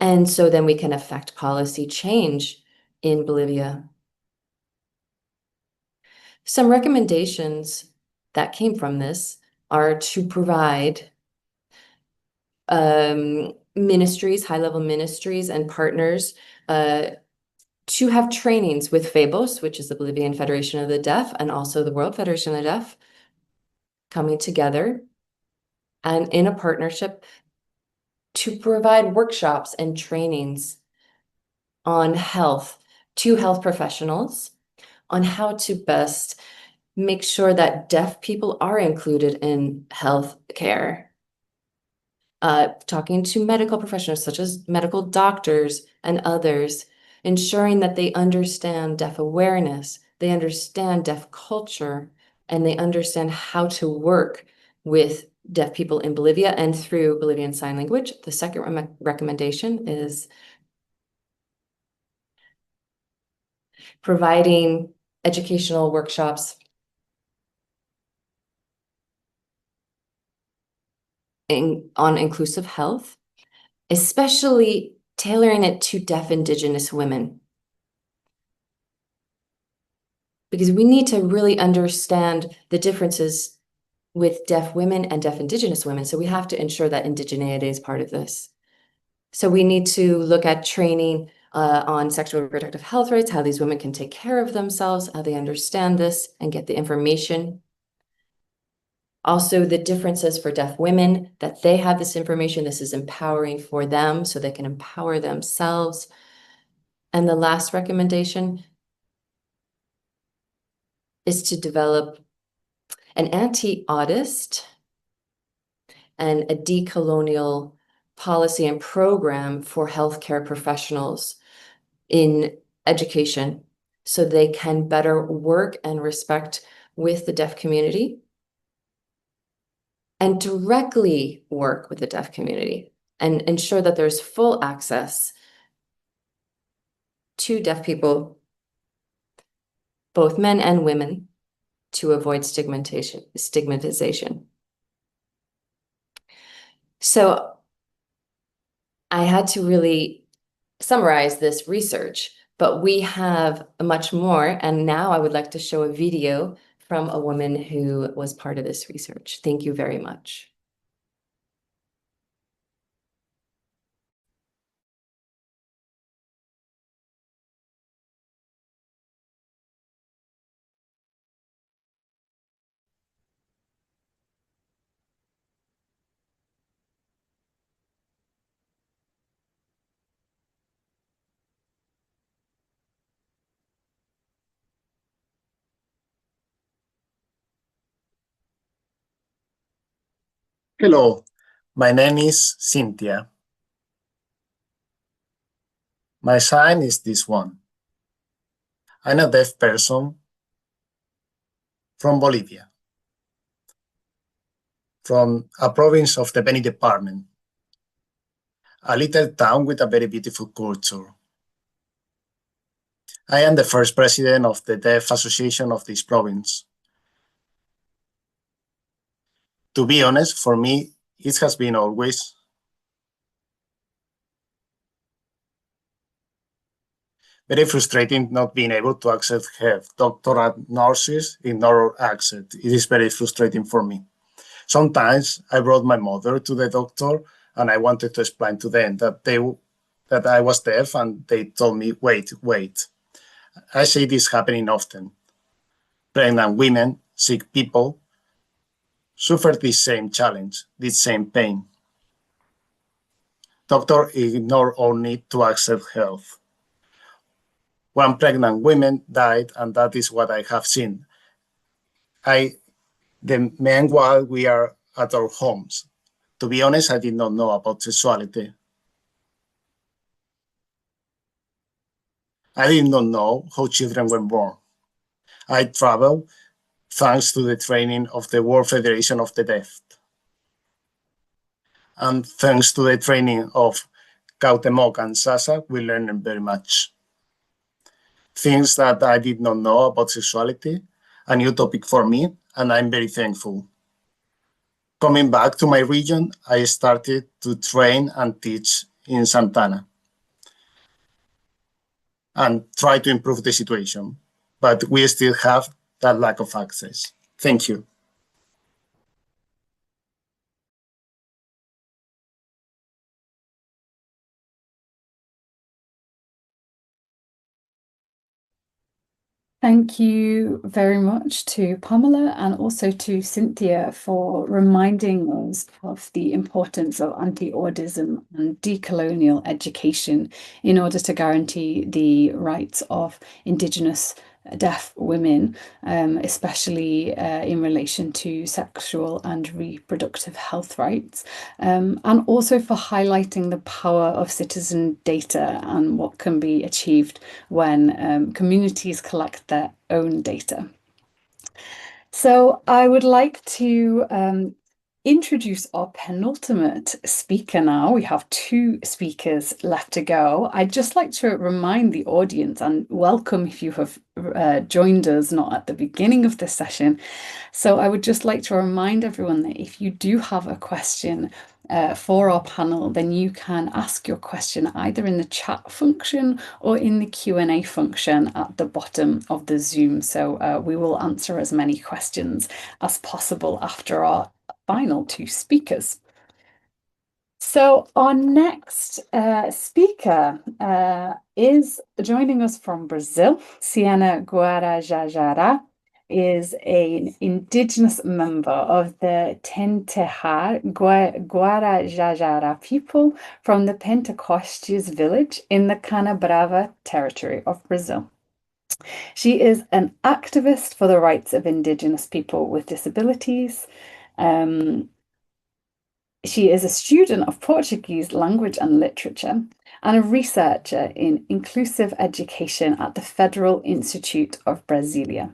And so then we can affect policy change in Bolivia. Some recommendations that came from this are to provide ministries, high-level ministries and partners to have trainings with FEBOS, which is the Bolivian Federation of the Deaf, and also the World Federation of the Deaf, coming together and in a partnership to provide workshops and trainings on health to health professionals on how to best make sure that deaf people are included in health care. Talking to medical professionals such as medical doctors and others, ensuring that they understand deaf awareness, they understand deaf culture, and they understand how to work with deaf people in Bolivia and through Bolivian Sign Language. The second recommendation is providing educational workshops on inclusive health, especially tailoring it to deaf Indigenous women. Because we need to really understand the differences with deaf women and deaf Indigenous women. So we have to ensure that indigeneity is part of this. So we need to look at training on sexual and reproductive health rights, how these women can take care of themselves, how they understand this and get the information. Also, the differences for deaf women, that they have this information, this is empowering for them so they can empower themselves. And the last recommendation is to develop an anti-audist and a decolonial policy and program for healthcare professionals in education so they can better work and respect with the deaf community and directly work with the deaf community and ensure that there's full access to deaf people, both men and women, to avoid stigmatization. So I had to really summarize this research, but we have much more. And now I would like to show a video from a woman who was part of this research. Thank you very much. Hello, my name is Cynthia. My sign is this one. I'm a deaf person from Bolivia, from a province of the Beni Department, a little town with a very beautiful culture. I am the first president of the Deaf Association of this province. To be honest, for me, it has been always very frustrating not being able to access help. Doctors and nurses ignore access. It is very frustrating for me. Sometimes I brought my mother to the doctor and I wanted to explain to them that I was deaf, and they told me, wait. I see this happening often. Pregnant women, sick people, suffer this same challenge, this same pain. Doctors ignore our need to access health. One pregnant woman died, and that is what I have seen. Meanwhile, we are at our homes. To be honest, I did not know about sexuality. I did not know how children were born. I traveled thanks to the training of the World Federation of the Deaf. And thanks to the training of Kautemok and Sasa, we learned very much. Things that I did not know about sexuality, a new topic for me, and I'm very thankful. Coming back to my region, I started to train and teach in Santana and try to improve the situation, but we still have that lack of access. Thank you. Thank you very much to Pamela and also to Cynthia for reminding us of the importance of anti-audism and decolonial education in order to guarantee the rights of Indigenous deaf women, especially in relation to sexual and reproductive health rights, and also for highlighting the power of citizen data and what can be achieved when communities collect their own data. So I would like to introduce our penultimate speaker now. We have 2 speakers left to go. I'd just like to remind the audience and welcome if you have joined us not at the beginning of this session. So I would just like to remind everyone that if you do have a question for our panel, then you can ask your question either in the chat function or in the Q&A function at the bottom of the Zoom. So we will answer as many questions as possible after our final 2 speakers. So our next speaker is joining us from Brazil. Siena Guarajajara is an Indigenous member of the Tentejar Guarajajara people from the Pentecostes village in the Canabrava territory of Brazil. She is an activist for the rights of Indigenous people with disabilities. She is a student of Portuguese language and literature and a researcher in inclusive education at the Federal Institute of Brasilia.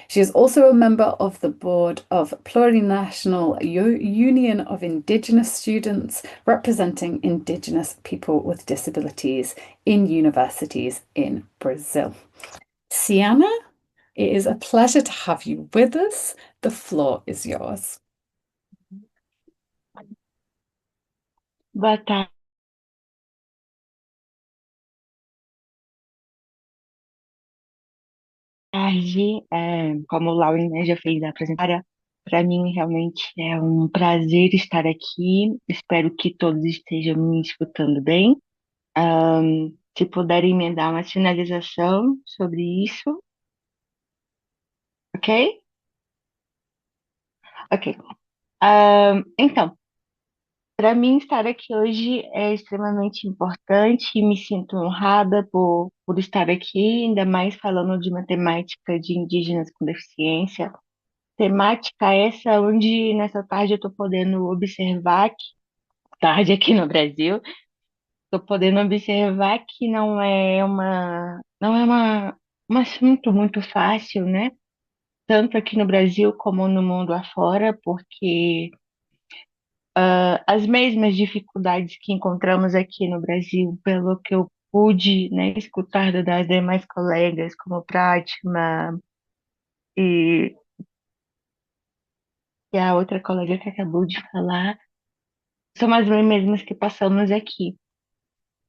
She is also a member of the board of Plurinational Union of Indigenous Students representing Indigenous people with disabilities in universities in Brazil. Siena, it is a pleasure to have you with us. The floor is yours. Boa tarde. Como o Lauren, né, já fez a apresentação, para mim realmente é um prazer estar aqui. Espero que todos estejam me escutando bem. Se puderem me dar uma sinalização sobre isso, ok? Ok. Então, para mim estar aqui hoje é extremamente importante e me sinto honrada por estar aqui, ainda mais falando de uma temática de indígenas com deficiência. Temática essa onde nessa tarde eu estou podendo observar que, tarde aqui no Brasil, estou podendo observar que não é um assunto muito fácil, né? Tanto aqui no Brasil como no mundo afora, porque as mesmas dificuldades que encontramos aqui no Brasil, pelo que eu pude, né, escutar das demais colegas, como Prátima e, e a outra colega que acabou de falar, são as mesmas que passamos aqui.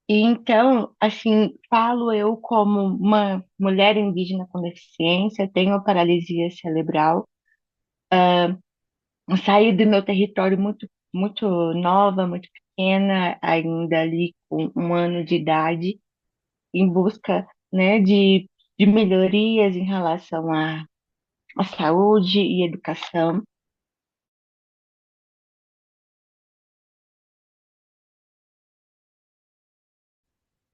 E então, assim, falo eu como uma mulher indígena com deficiência, tenho paralisia cerebral, saí do meu território muito nova, muito pequena, ainda ali com 1 ano de idade, em busca, né, de melhorias em relação à saúde e educação.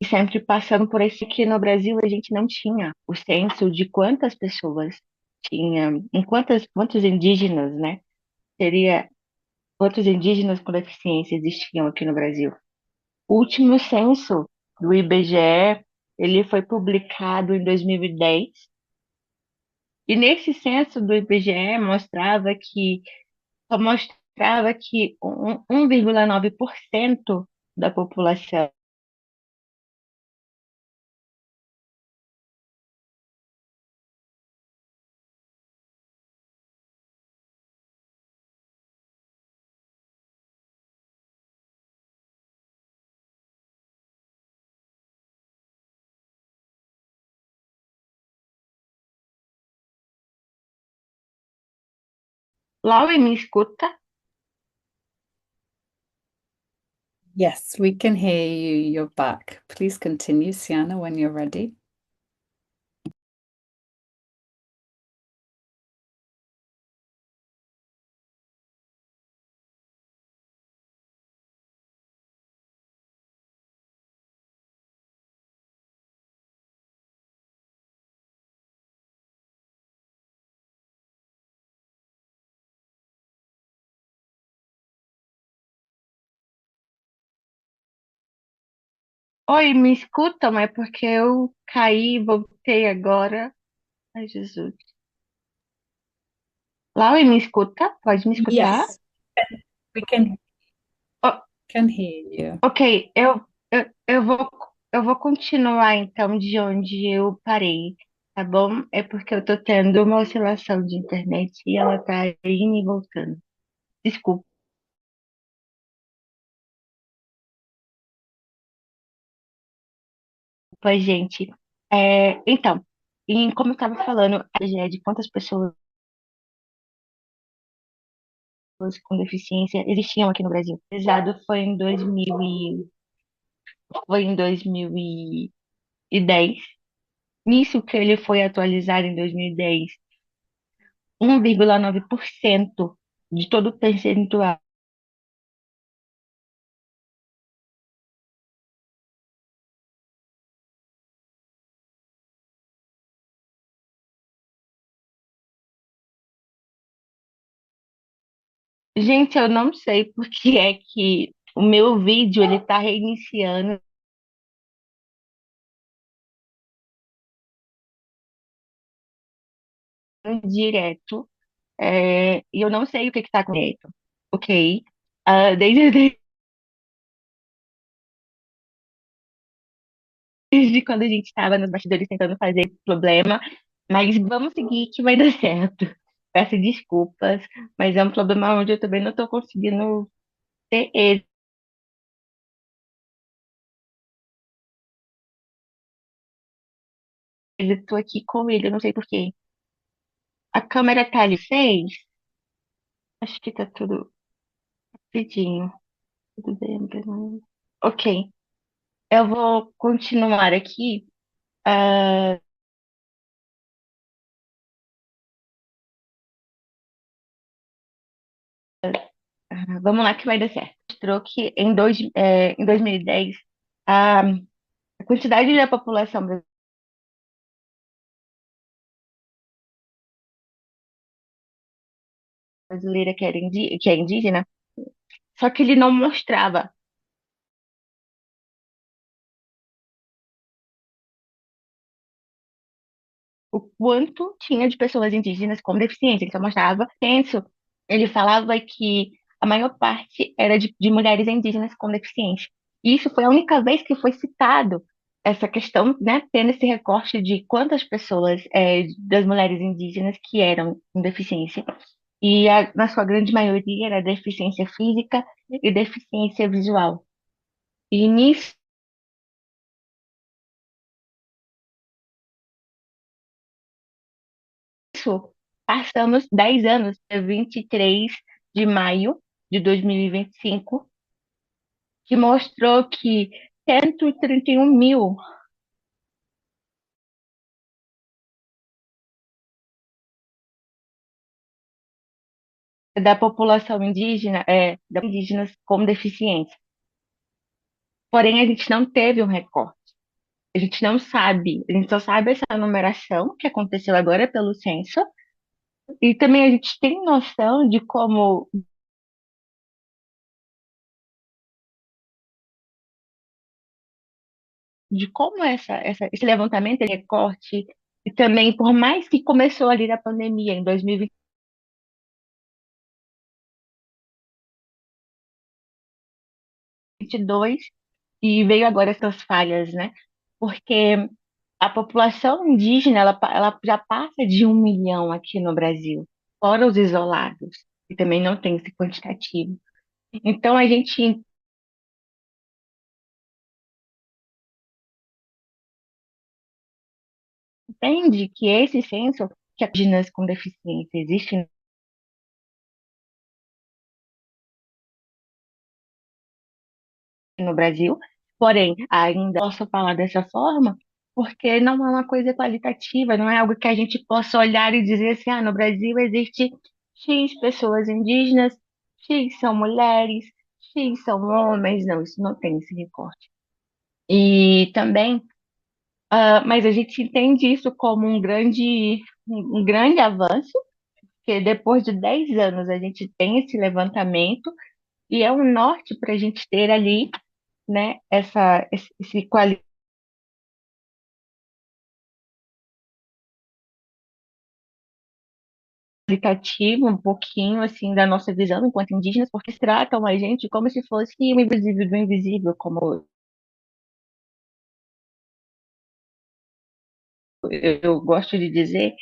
E sempre passando por esse que no Brasil a gente não tinha o censo de quantas pessoas tinha, quantos indígenas, né, seria, quantos indígenas com deficiência existiam aqui no Brasil. O último censo do IBGE, ele foi publicado em 2010, e nesse censo do IBGE só mostrava que 1,9% da população Lauren, me escuta? Yes, we can hear you. You're back. Please continue, Siena, when you're ready. Oi, me escuta, mas porque eu caí e voltei agora. Ai, Jesus. Lauren, me escuta? Pode me escutar? Yes. We can Oh, can hear you. ok, eu vou continuar então de onde eu parei, tá bom? É porque eu tô tendo uma oscilação de internet e ela tá indo e voltando. Desculpa, gente. Então, como eu estava falando, a ideia de quantas pessoas com deficiência existiam aqui no Brasil. O pesado foi em 2010. Nisso que ele foi atualizado em 2010, 1,9% de todo o percentual. Gente, eu não sei por que é que o meu vídeo ele tá reiniciando direto. E eu não sei o que que tá com direito. Ok? Desde desde quando a gente estava nos bastidores tentando fazer problema, mas vamos seguir que vai dar certo. Peço desculpas, mas é um problema onde eu também não estou conseguindo ter êxito aqui com ele, eu não sei por quê. A câmera tá ali 6, acho que tá tudo rapidinho. Tudo bem, bem. Ok, eu vou continuar aqui. Ah, vamos lá que vai dar certo. Mostrou que em 2010, a quantidade da população brasileira que é indígena, só que ele não mostrava o quanto tinha de pessoas indígenas com deficiência. Ele só mostrava censo. Ele falava que a maior parte era de mulheres indígenas com deficiência. E isso foi a única vez que foi citado essa questão, né, tendo esse recorte de quantas pessoas das mulheres indígenas que eram com deficiência. E na sua grande maioria era deficiência física e deficiência visual. E nisso passamos 10 anos, dia 23 de maio de 2025, que mostrou que 131 mil da população indígena, indígenas com deficiência. Porém, a gente não teve um recorte. A gente não sabe, a gente só sabe essa numeração que aconteceu agora pelo censo, e também a gente tem noção de como esse levantamento, esse recorte, e também, por mais que começou ali na pandemia, em 2022, e veio agora essas falhas, né? Porque a população indígena, ela já passa de 1 milhão aqui no Brasil, fora os isolados, que também não tem esse quantitativo. Então, a gente entende que esse censo, que indígenas com deficiência existem no Brasil, porém, ainda posso falar dessa forma, porque não é uma coisa qualitativa, não é algo que a gente possa olhar e dizer assim, no Brasil existe X pessoas indígenas, X são mulheres, X são homens, não, isso não tem esse recorte. E também, mas a gente entende isso como um grande avanço, porque depois de 10 anos a gente tem esse levantamento e é um norte para a gente ter ali, né, esse qualitativo um pouquinho assim da nossa visão enquanto indígenas, porque tratam a gente como se fosse o invisível do invisível, como eu gosto de dizer,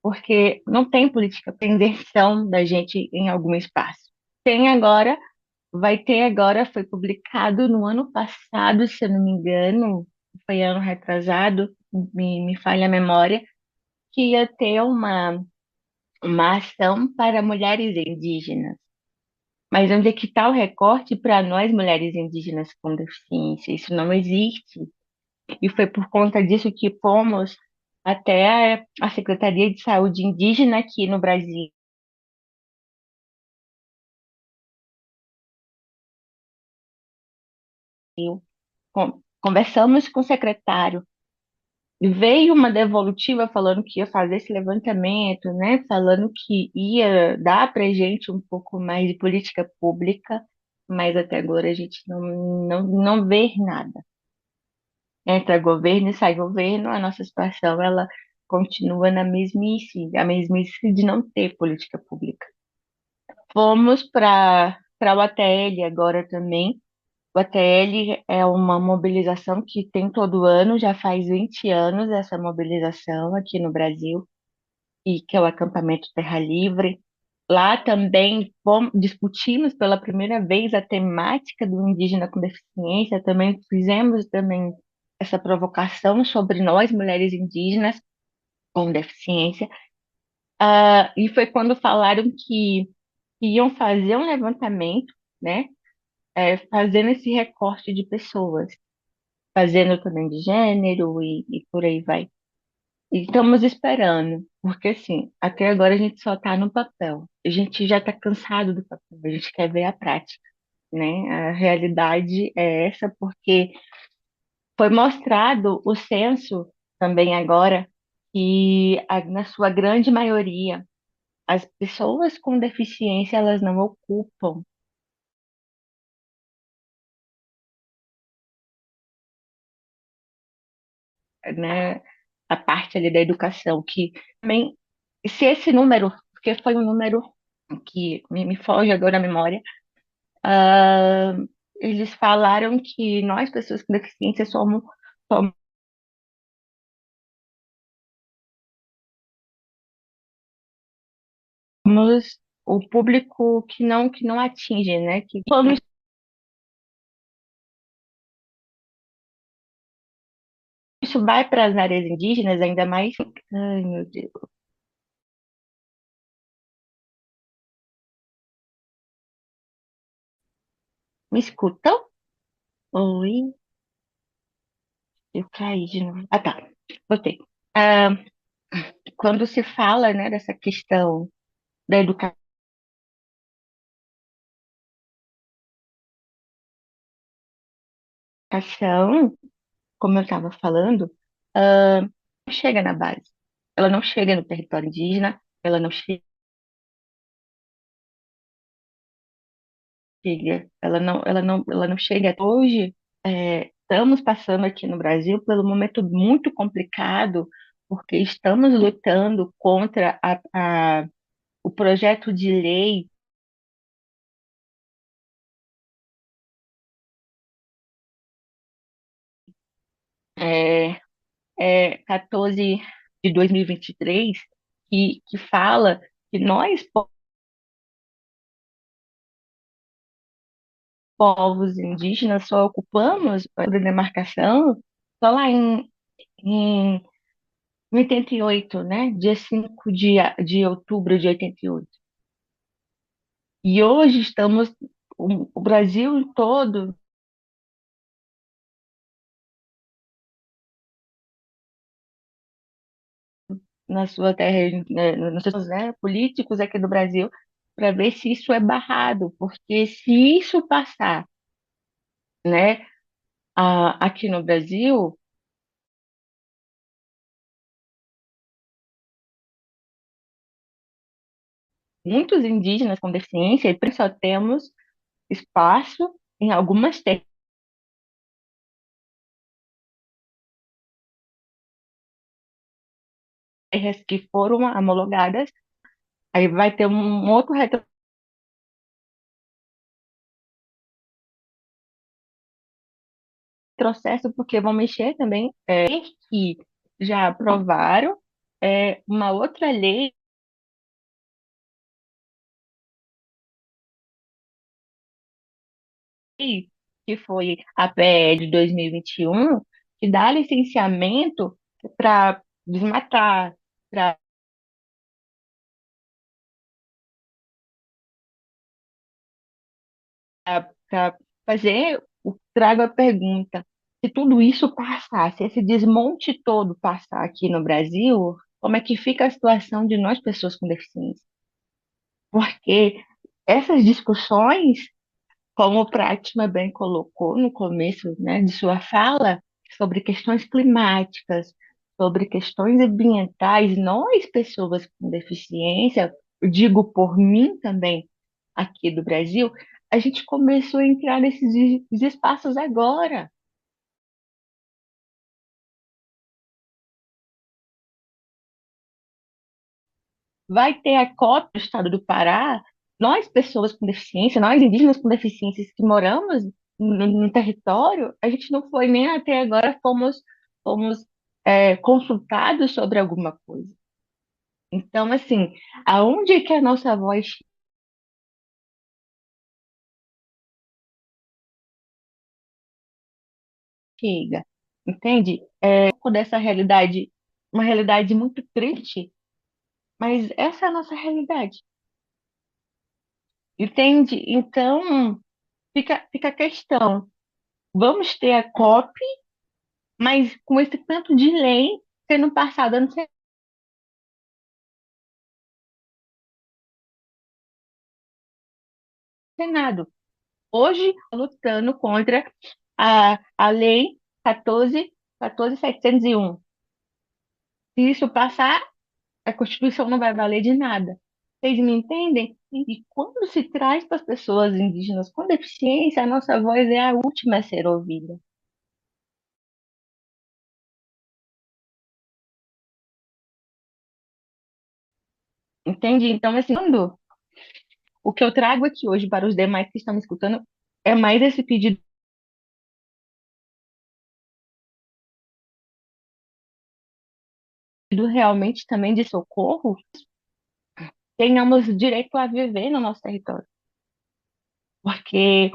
porque não tem política de inserção da gente em algum espaço. Tem agora, vai ter agora, foi publicado no ano passado, se eu não me engano, foi ano retrasado, me falha a memória, que ia ter uma ação para mulheres indígenas. Mas onde é que está o recorte para nós, mulheres indígenas com deficiência? Isso não existe. E foi por conta disso que fomos até a Secretaria de Saúde Indígena aqui no Brasil. Conversamos com o secretário. Veio uma devolutiva falando que ia fazer esse levantamento, né? Falando que ia dar para gente um pouco mais de política pública, mas até agora a gente não vê nada. Entra governo e sai governo, a nossa situação ela continua na mesmice, a mesmice de não ter política pública. Fomos para o ATL agora também. O ATL é uma mobilização que tem todo ano, já faz 20 anos essa mobilização aqui no Brasil, e que é o acampamento Terra Livre. Lá também discutimos pela primeira vez a temática do indígena com deficiência, também fizemos também essa provocação sobre nós, mulheres indígenas com deficiência. E foi quando falaram que iam fazer um levantamento, né, fazendo esse recorte de pessoas, fazendo também de gênero e por aí vai. E estamos esperando, porque assim, até agora a gente só está no papel. A gente já está cansado do papel, a gente quer ver a prática, né? A realidade é essa, porque foi mostrado o censo também agora que na sua grande maioria as pessoas com deficiência elas não ocupam, né, a parte ali da educação, que também, se esse número, porque foi um número que me foge agora a memória, ah, eles falaram que nós, pessoas com deficiência, somos o público que não atinge, né? Que quando isso vai para as áreas indígenas, ainda mais. Ai, meu Deus. Me escutam? Oi, eu caí de novo. Ah, tá. Voltei. Ah, quando se fala, né, dessa questão da educação, como eu estava falando, não chega na base. Ela não chega no território indígena, ela não chega, ela não chega. Hoje, estamos passando aqui no Brasil pelo um momento muito complicado, porque estamos lutando contra o projeto de lei 14 de 2023, que fala que nós, povos indígenas, só ocupamos a demarcação só lá em 88, né? Dia 5 de outubro de 88. E hoje estamos, o Brasil todo, na sua terra, né, nos seus, né, políticos aqui do Brasil, para ver se isso é barrado, porque se isso passar, né, aqui no Brasil, muitos indígenas com deficiência, e só temos espaço em algumas terras que foram homologadas Aí vai ter um outro retrocesso, porque vão mexer também, que já aprovaram uma outra lei que foi a PE de 2021, que dá licenciamento para desmatar, para fazer, trago a pergunta, se tudo isso passar, se esse desmonte todo passar aqui no Brasil, como é que fica a situação de nós, pessoas com deficiência? Porque essas discussões, como o Pratima bem colocou no começo, né, de sua fala, sobre questões climáticas, sobre questões ambientais, nós, pessoas com deficiência, eu digo por mim também, aqui do Brasil, a gente começou a entrar nesses espaços agora. Vai ter a COP no estado do Pará, nós, pessoas com deficiência, nós, indígenas com deficiências que moramos no território, a gente não foi nem até agora fomos consultados sobre alguma coisa. Então, assim, aonde é que a nossa voz chega? Entende? Um pouco dessa realidade, uma realidade muito triste, mas essa é a nossa realidade. Entende? Então, fica a questão. Vamos ter a COP, mas com esse tanto de lei sendo passada no Senado. Hoje, lutando contra a lei 14.701. Se isso passar, a Constituição não vai valer de nada. Vocês me entendem? E quando se traz para as pessoas indígenas com deficiência, a nossa voz é a última a ser ouvida. Entende? Então, assim, o que eu trago aqui hoje para os demais que estão me escutando é mais esse pedido realmente também de socorro, tenhamos direito a viver no nosso território. Porque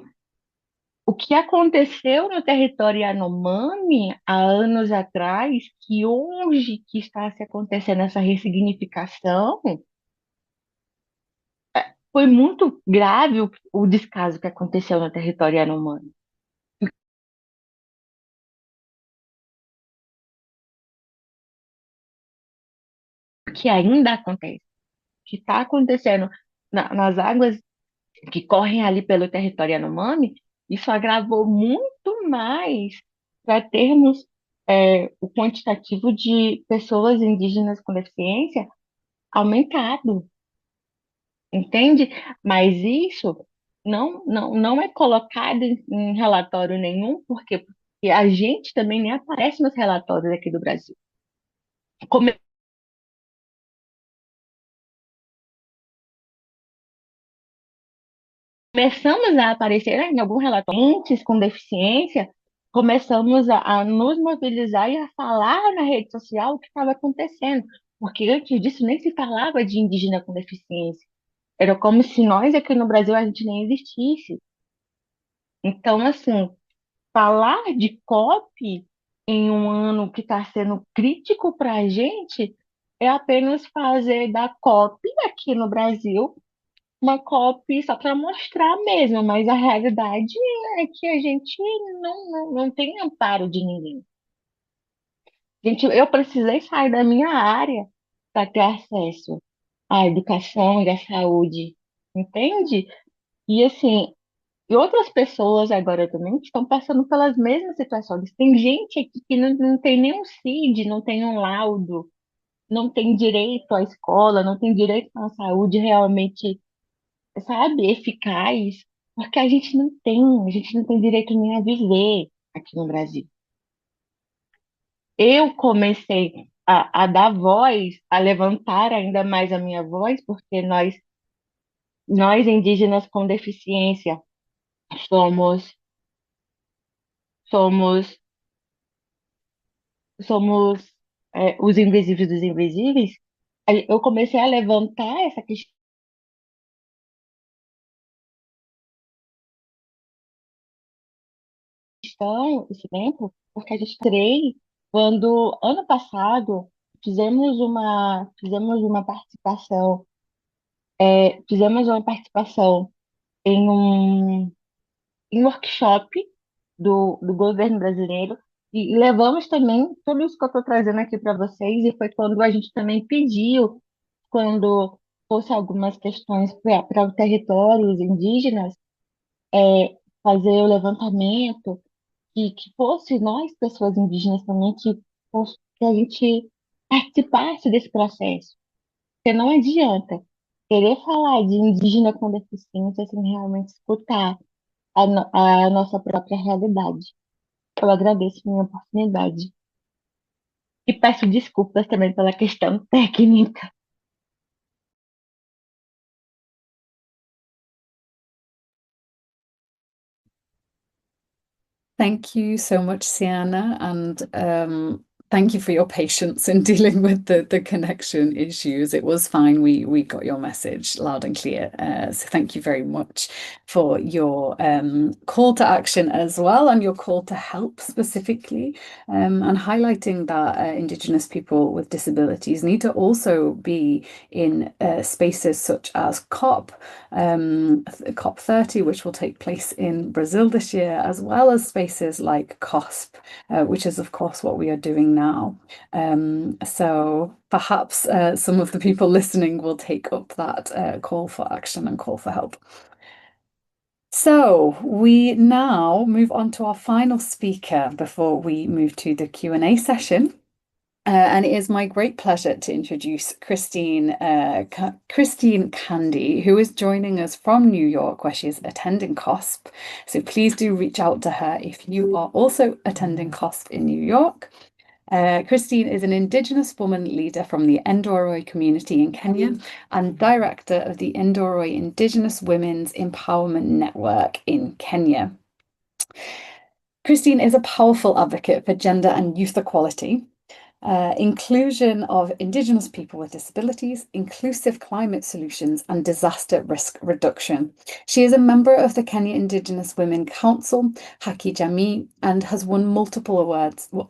o que aconteceu no território Yanomami há anos atrás, que hoje que está se acontecendo essa ressignificação, foi muito grave o descaso que aconteceu no território Yanomami. Que ainda acontece, que está acontecendo nas águas que correm ali pelo território Yanomami, isso agravou muito mais para termos o quantitativo de pessoas indígenas com deficiência aumentado, entende? Mas isso não é colocado em relatório nenhum, porque a gente também nem aparece nos relatórios aqui do Brasil. Começamos a aparecer em algum relatório, entes com deficiência, começamos a nos mobilizar e a falar na rede social o que estava acontecendo, porque antes disso nem se falava de indígena com deficiência. Era como se nós aqui no Brasil a gente nem existisse. Então, assim, falar de COP em um ano que está sendo crítico para a gente é apenas fazer da COP aqui no Brasil uma copy só para mostrar mesmo, mas a realidade é que a gente não tem amparo de ninguém. Gente, eu precisei sair da minha área para ter acesso à educação e à saúde, entende? E assim, e outras pessoas agora também que estão passando pelas mesmas situações. Tem gente aqui que não tem nem um CID, não tem um laudo, não tem direito à escola, não tem direito à saúde realmente, sabe, eficaz, porque a gente não tem direito nem a viver aqui no Brasil. Eu comecei a dar voz, a levantar ainda mais a minha voz, porque nós indígenas com deficiência somos somos somos os invisíveis dos invisíveis. Aí eu comecei a levantar essa questão, esse tempo, porque a gente trei quando ano passado fizemos uma participação, fizemos uma participação em um workshop do governo brasileiro e levamos também tudo isso que eu estou trazendo aqui para vocês, e foi quando a gente também pediu, quando fosse algumas questões para territórios indígenas, fazer o levantamento, que fosse nós, pessoas indígenas também, que a gente participasse desse processo. Porque não adianta querer falar de indígena com deficiência sem realmente escutar a nossa própria realidade. Eu agradeço a minha oportunidade. E peço desculpas também pela questão técnica. Thank you so much, Sienna, and thank you for your patience in dealing with the connection issues. It was fine. We got your message loud and clear. So thank you very much for your call to action as well, and your call to help specifically, and highlighting that Indigenous people with disabilities need to also be in spaces such as COP30, which will take place in Brazil this year, as well as spaces like COSP, which is of course what we are doing now. So perhaps some of the people listening will take up that call for action and call for help. So we now move on to our final speaker before we move to the Q&A session. And it is my great pleasure to introduce Christine Candy, who is joining us from New York, where she is attending COSP. So please do reach out to her if you are also attending COSP in New York. Christine is an Indigenous woman leader from the Ndoroi community in Kenya and director of the Ndoroi Indigenous Women's Empowerment Network in Kenya. Christine is a powerful advocate for gender and youth equality, inclusion of Indigenous people with disabilities, inclusive climate solutions, and disaster risk reduction. She is a member of the Kenya Indigenous Women Council, Haki Jamii, and has won multiple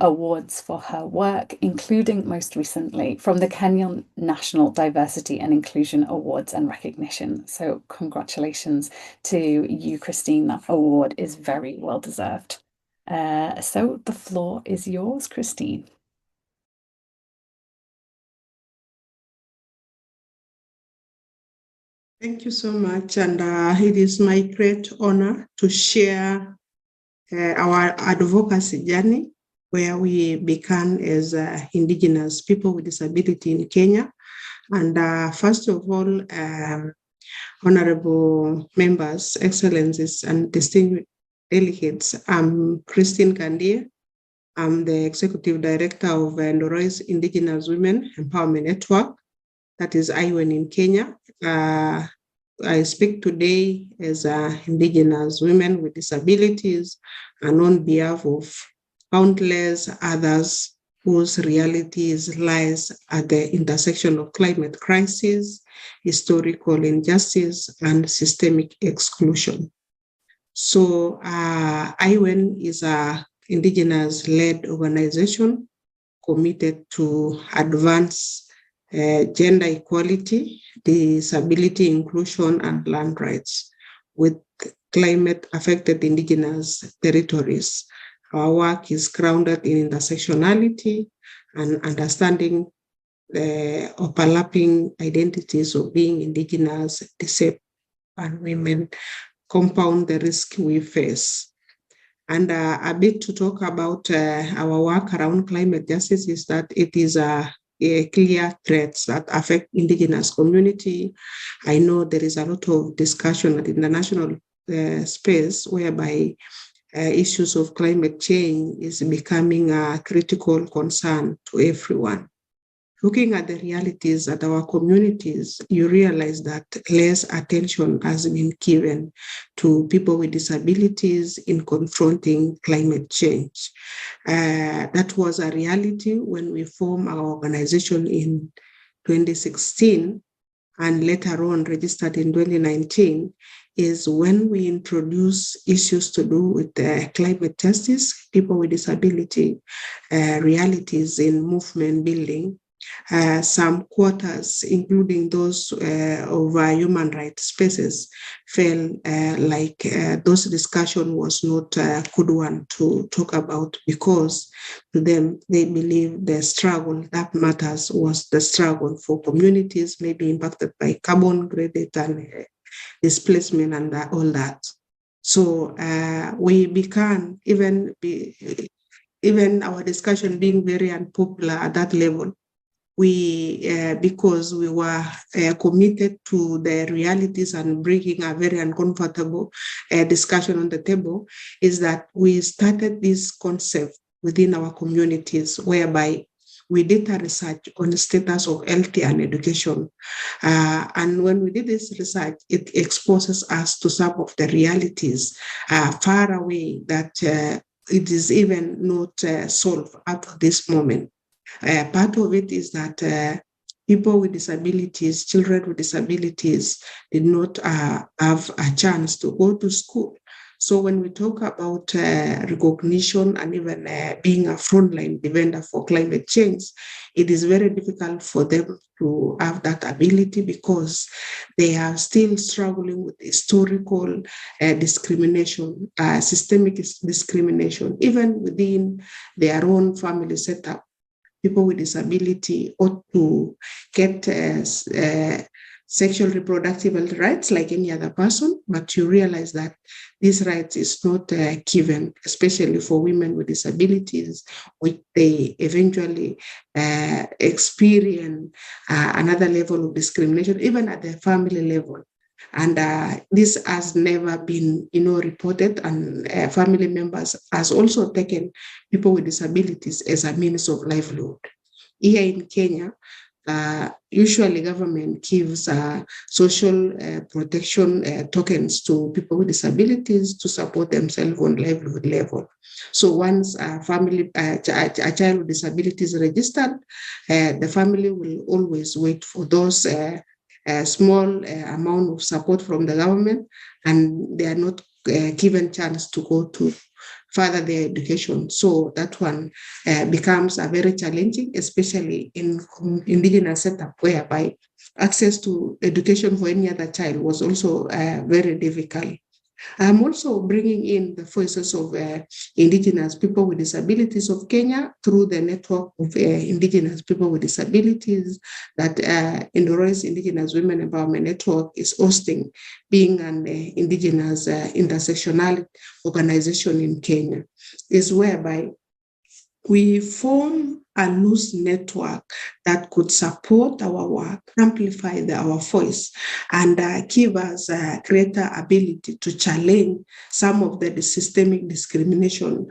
awards for her work, including most recently from the Kenyan National Diversity and Inclusion Awards and Recognition. So congratulations to you, Christine. That award is very well deserved. So the floor is yours, Christine. Thank you so much, and it is my great honor to share our advocacy journey, where we began as Indigenous people with disability in Kenya. And first of all, honorable members, excellencies, and distinguished delegates, I'm Christine Candy. I'm the executive director of Ndoroi's Indigenous Women Empowerment Network, that is IWEN in Kenya. I speak today as Indigenous women with disabilities and on behalf of countless others whose realities lies at the intersection of climate crisis, historical injustice, and systemic exclusion. So IWEN is an Indigenous-led organization committed to advance gender equality, disability inclusion, and land rights with climate-affected Indigenous territories. Our work is grounded in intersectionality and understanding the overlapping identities of being Indigenous, disabled, and women compound the risk we face. And a bit to talk about our work around climate justice is that it is a clear threats that affect Indigenous community. I know there is a lot of discussion at international space whereby issues of climate change is becoming a critical concern to everyone. looking at the realities at our communities, you realize that less attention has been given to people with disabilities in confronting climate change. That was a reality when we formed our organization in 2016, and later on registered in 2019, is when we introduce issues to do with climate justice, people with disability, realities in movement building. Some quarters, including those of human rights spaces, felt like those discussion was not a good one to talk about, because to them, they believe the struggle that matters was the struggle for communities maybe impacted by carbon credit and displacement and all that. So we began, even our discussion being very unpopular at that level, because we were committed to the realities and bringing a very uncomfortable discussion on the table, is that we started this concept within our communities, whereby we did a research on the status of health and education. And when we did this research, it exposes us to some of the realities far away that it is even not solved up to this moment. Part of it is that people with disabilities, children with disabilities, did not have a chance to go to school. So when we talk about recognition and even being a frontline defender for climate change, it is very difficult for them to have that ability, because they are still struggling with historical discrimination, systemic discrimination, even within their own family setup. People with disability ought to get sexual reproductive rights like any other person, but you realize that these rights is not given, especially for women with disabilities, which they eventually experience another level of discrimination, even at the family level. And this has never been, reported, and family members has also taken people with disabilities as a means of livelihood. Here in Kenya, usually government gives social protection tokens to people with disabilities to support themselves on livelihood level. So once a child with disabilities is registered, the family will always wait for those small amount of support from the government, and they are not given chance to go to further their education. So that one becomes a very challenging, especially in indigenous setup, whereby access to education for any other child was also very difficult. I'm also bringing in the voices of Indigenous people with disabilities of Kenya through the network of Indigenous people with disabilities that UNDRIP Indigenous Women Empowerment Network is hosting, being an Indigenous intersectional organization in Kenya, is whereby we form a loose network that could support our work, amplify our voice, and give us a greater ability to challenge some of the systemic discrimination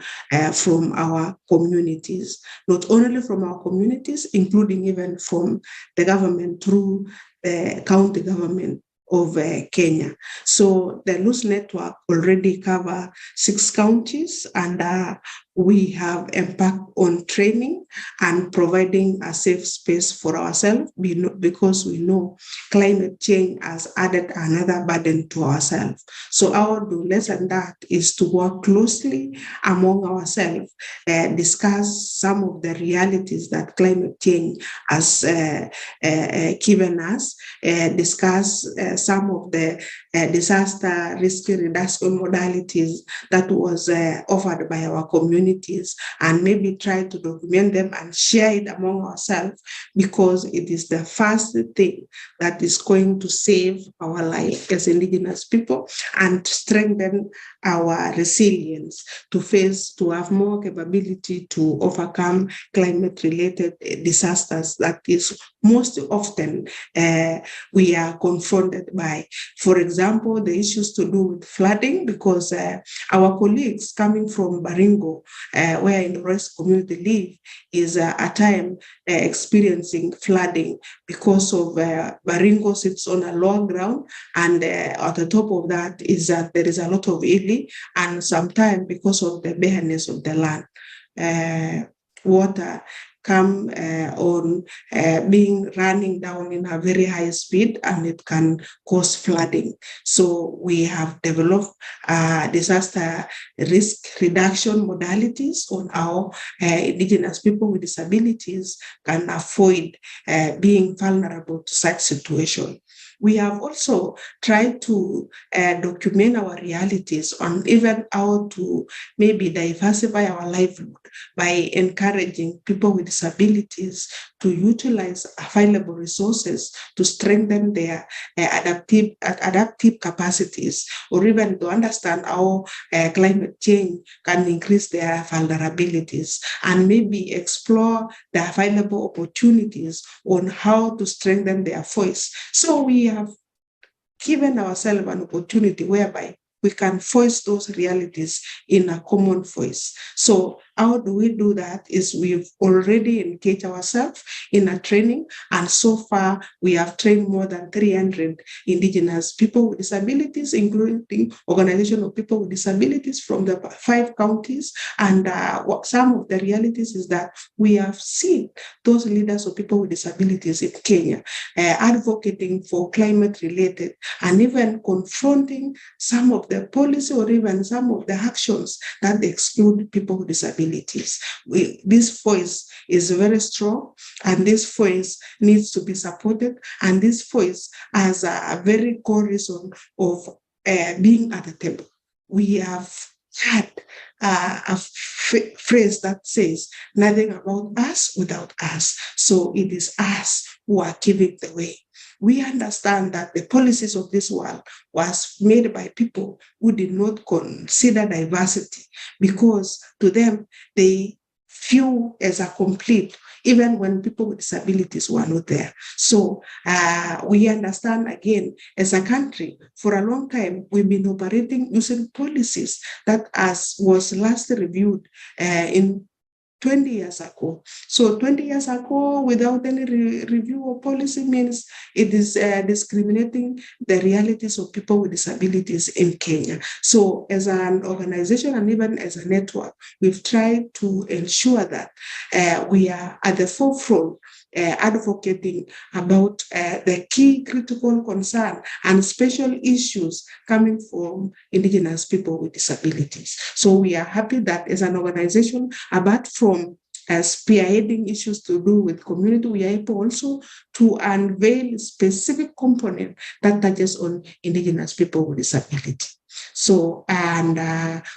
from our communities, not only from our communities, including even from the government through the county government of Kenya. So the loose network already covers 6 counties, and we have impact on training and providing a safe space for ourselves, because we know climate change has added another burden to ourselves. So our lesson that is to work closely among ourselves, discuss some of the realities that climate change has given us, discuss some of the disaster risk reduction modalities that was offered by our communities, and maybe try to document them and share it among ourselves, because it is the first thing that is going to save our life as Indigenous people and strengthen our resilience to have more capability to overcome climate-related disasters that is most often we are confronted by. For example, the issues to do with flooding, because our colleagues coming from Baringo, where in the rest community live, is at time experiencing flooding because of Baringo sits on a lower ground, and at the top of that is that there is a lot of illy, and sometimes because of the bareness of the land, water come on being running down in a very high speed, and it can cause flooding. So we have developed disaster risk reduction modalities on how Indigenous people with disabilities can avoid being vulnerable to such situation. We have also tried to document our realities on even how to maybe diversify our livelihood by encouraging people with disabilities to utilize available resources to strengthen their adaptive capacities, or even to understand how climate change can increase their vulnerabilities, and maybe explore the available opportunities on how to strengthen their voice. So we have given ourselves an opportunity whereby we can voice those realities in a common voice. So how do we do that? Is we've already engaged ourselves in a training, and so far we have trained more than 300 Indigenous people with disabilities, including organization of people with disabilities from the 5 counties. And some of the realities is that we have seen those leaders of people with disabilities in Kenya advocating for climate-related and even confronting some of the policy or even some of the actions that exclude people with disabilities. This voice is very strong, and this voice needs to be supported, and this voice has a very core reason of being at the table. We have had a phrase that says, nothing about us without us. So it is us who are giving the way. We understand that the policies of this world was made by people who did not consider diversity, because to them, they view as a complete, even when people with disabilities were not there. So we understand, again, as a country, for a long time, we've been operating using policies that was last reviewed in 20 years ago. So 20 years ago, without any review of policy, means it is discriminating the realities of people with disabilities in Kenya. So as an organization and even as a network, we've tried to ensure that we are at the forefront advocating about the key critical concern and special issues coming from Indigenous people with disabilities. So we are happy that as an organization, apart from spearheading issues to do with community, we are able also to unveil specific component that touches on Indigenous people with disability. So, and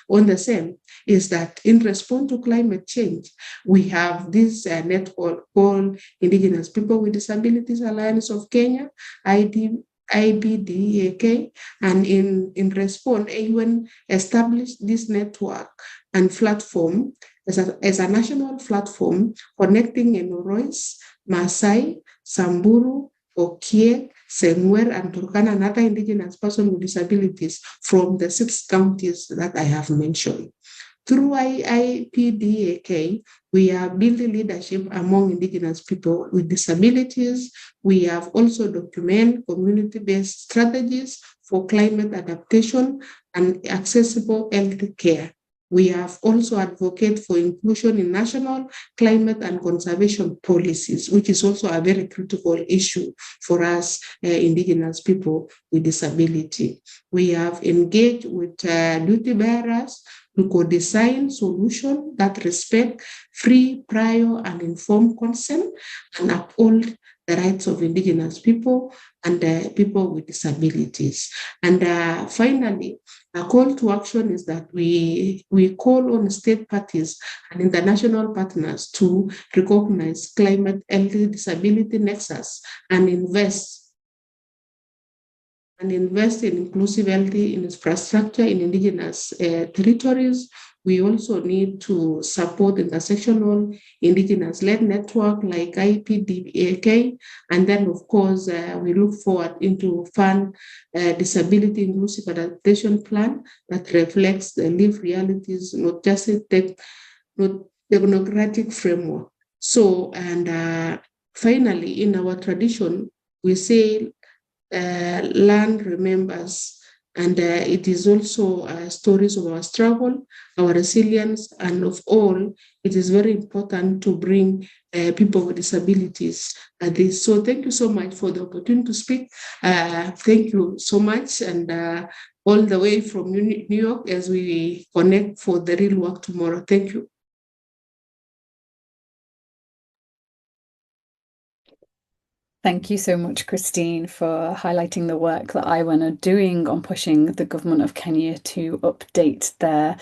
on the same is that in response to climate change, we have this network called Indigenous People with Disabilities Alliance of Kenya, IBDAK, and in response, AUN established this network and platform as a national platform connecting Enorois, Maasai, Samburu, Okiek, Sengwer, and Turkana, and other Indigenous persons with disabilities from the 6 counties that I have mentioned. Through IPDAK, we are building leadership among Indigenous people with disabilities. We have also documented community-based strategies for climate adaptation and accessible health care. We have also advocated for inclusion in national climate and conservation policies, which is also a very critical issue for us, Indigenous people with disability. We have engaged with duty bearers to co-design solutions that respect free, prior, and informed consent and uphold the rights of Indigenous people and people with disabilities. And finally, a call to action is that we call on state parties and international partners to recognize climate and disability nexus and invest in inclusive healthy infrastructure in Indigenous territories. we also need to support intersectional indigenous-led network like IPDAK. And then, of course, we look forward into fund disability inclusive adaptation plan that reflects the lived realities, not just a technocratic framework. So, and finally, in our tradition, we say land remembers, and it is also stories of our struggle, our resilience, and of all, it is very important to bring people with disabilities at this. So thank you so much for the opportunity to speak. Thank you so much, and all the way from New York as we connect for the real work tomorrow. Thank you. Thank you so much, Christine, for highlighting the work that IWEN are doing on pushing the government of Kenya to update their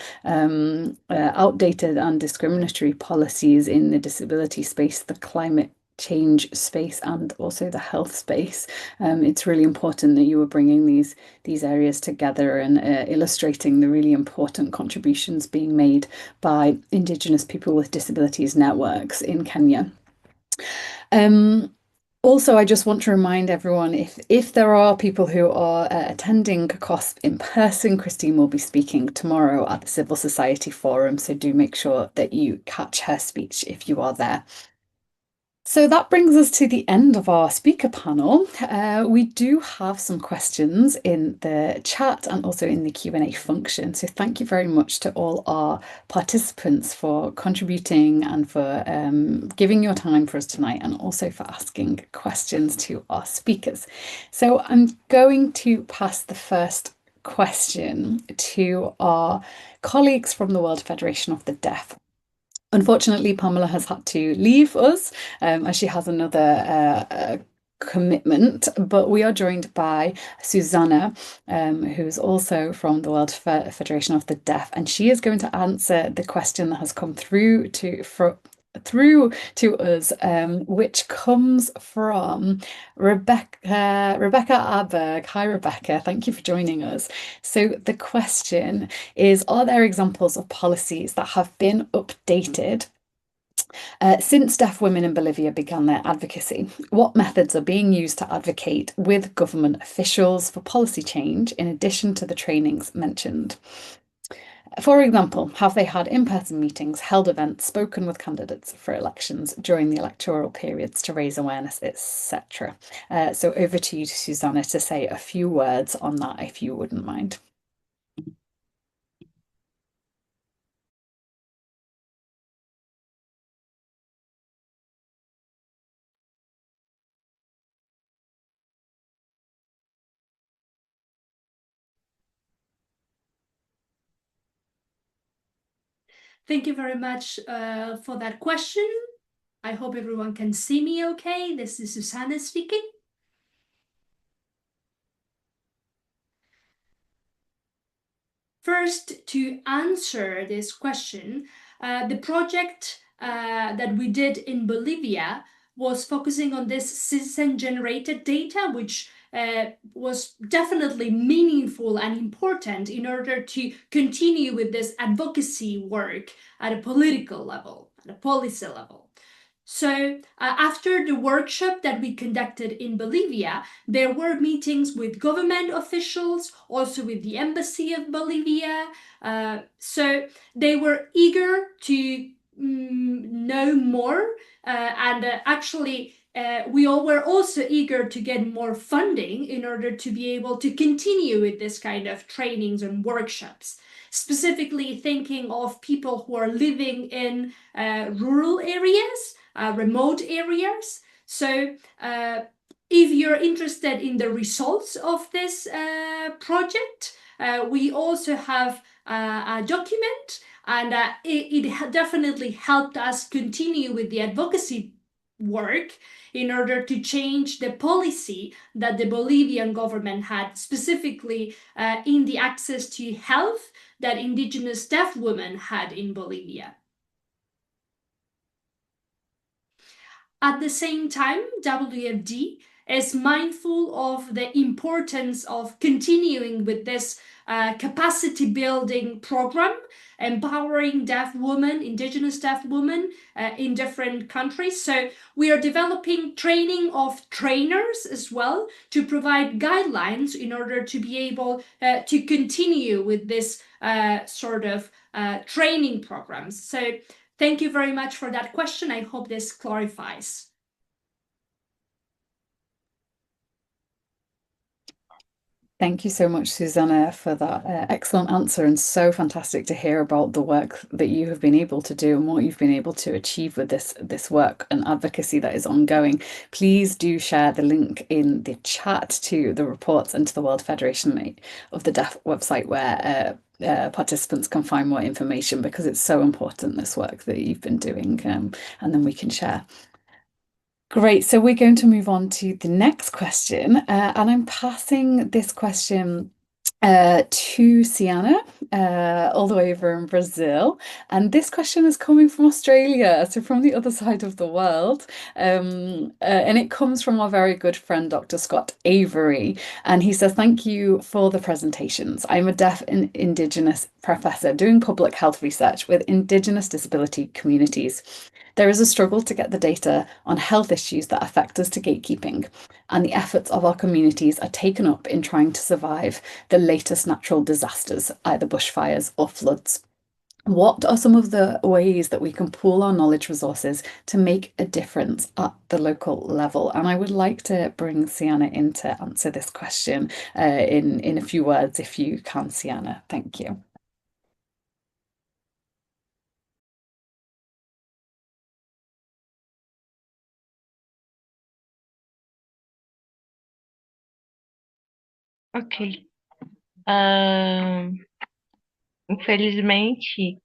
outdated and discriminatory policies in the disability space, the climate change space, and also the health space. It's really important that you are bringing these areas together and illustrating the really important contributions being made by Indigenous people with disabilities networks in Kenya. Also, I just want to remind everyone, if there are people who are attending COSP in person, Christine will be speaking tomorrow at the Civil Society Forum, so do make sure that you catch her speech if you are there. So that brings us to the end of our speaker panel. We do have some questions in the chat and also in the Q&A function. So thank you very much to all our participants for contributing and for giving your time for us tonight, and also for asking questions to our speakers. So I'm going to pass the first question to our colleagues from the World Federation of the Deaf. Unfortunately, Pamela has had to leave us as she has another commitment, but we are joined by Susanna, who's also from the World Federation of the Deaf, and she is going to answer the question that has come through to us, which comes from Rebecca Aberg. Hi, Rebecca. Thank you for joining us. So the question is, are there examples of policies that have been updated since deaf women in Bolivia began their advocacy? What methods are being used to advocate with government officials for policy change in addition to the trainings mentioned? For example, have they had in-person meetings, held events, spoken with candidates for elections during the electoral periods to raise awareness, etc.? So over to you, Susanna, to say a few words on that, if you wouldn't mind. Thank you very much for that question. I hope everyone can see me okay. This is Susanna speaking. First, to answer this question, the project that we did in Bolivia was focusing on this citizen-generated data, which was definitely meaningful and important in order to continue with this advocacy work at a political level, at a policy level. So after the workshop that we conducted in Bolivia, there were meetings with government officials, also with the Embassy of Bolivia. So they were eager to know more, and actually we all were also eager to get more funding in order to be able to continue with this kind of trainings and workshops, specifically thinking of people who are living in rural areas, remote areas. So if you're interested in the results of this project, we also have a document, and it definitely helped us continue with the advocacy work in order to change the policy that the Bolivian government had, specifically in the access to health that Indigenous deaf women had in Bolivia. At the same time, WFD is mindful of the importance of continuing with this capacity building program, empowering deaf women, Indigenous deaf women in different countries. So we are developing training of trainers as well to provide guidelines in order to be able to continue with this sort of training programs. So thank you very much for that question. I hope this clarifies. Thank you so much, Susanna, for that excellent answer, and so fantastic to hear about the work that you have been able to do and what you've been able to achieve with this work and advocacy that is ongoing. Please do share the link in the chat to the reports and to the World Federation of the Deaf website where participants can find more information, because it's so important, this work that you've been doing, and then we can share. Great, so we're going to move on to the next question, and I'm passing this question to Sienna, all the way over in Brazil. And this question is coming from Australia, so from the other side of the world. And it comes from our very good friend, Dr. Scott Avery. And he says, thank you for the presentations. I'm a deaf and Indigenous professor doing public health research with Indigenous disability communities. There is a struggle to get the data on health issues that affect us to gatekeeping, and the efforts of our communities are taken up in trying to survive the latest natural disasters, either bushfires or floods. What are some of the ways that we can pool our knowledge resources to make a difference at the local level? And I would like to bring Sienna in to answer this question in a few words, if you can, Sienna. Thank you. Ok. Infelizmente,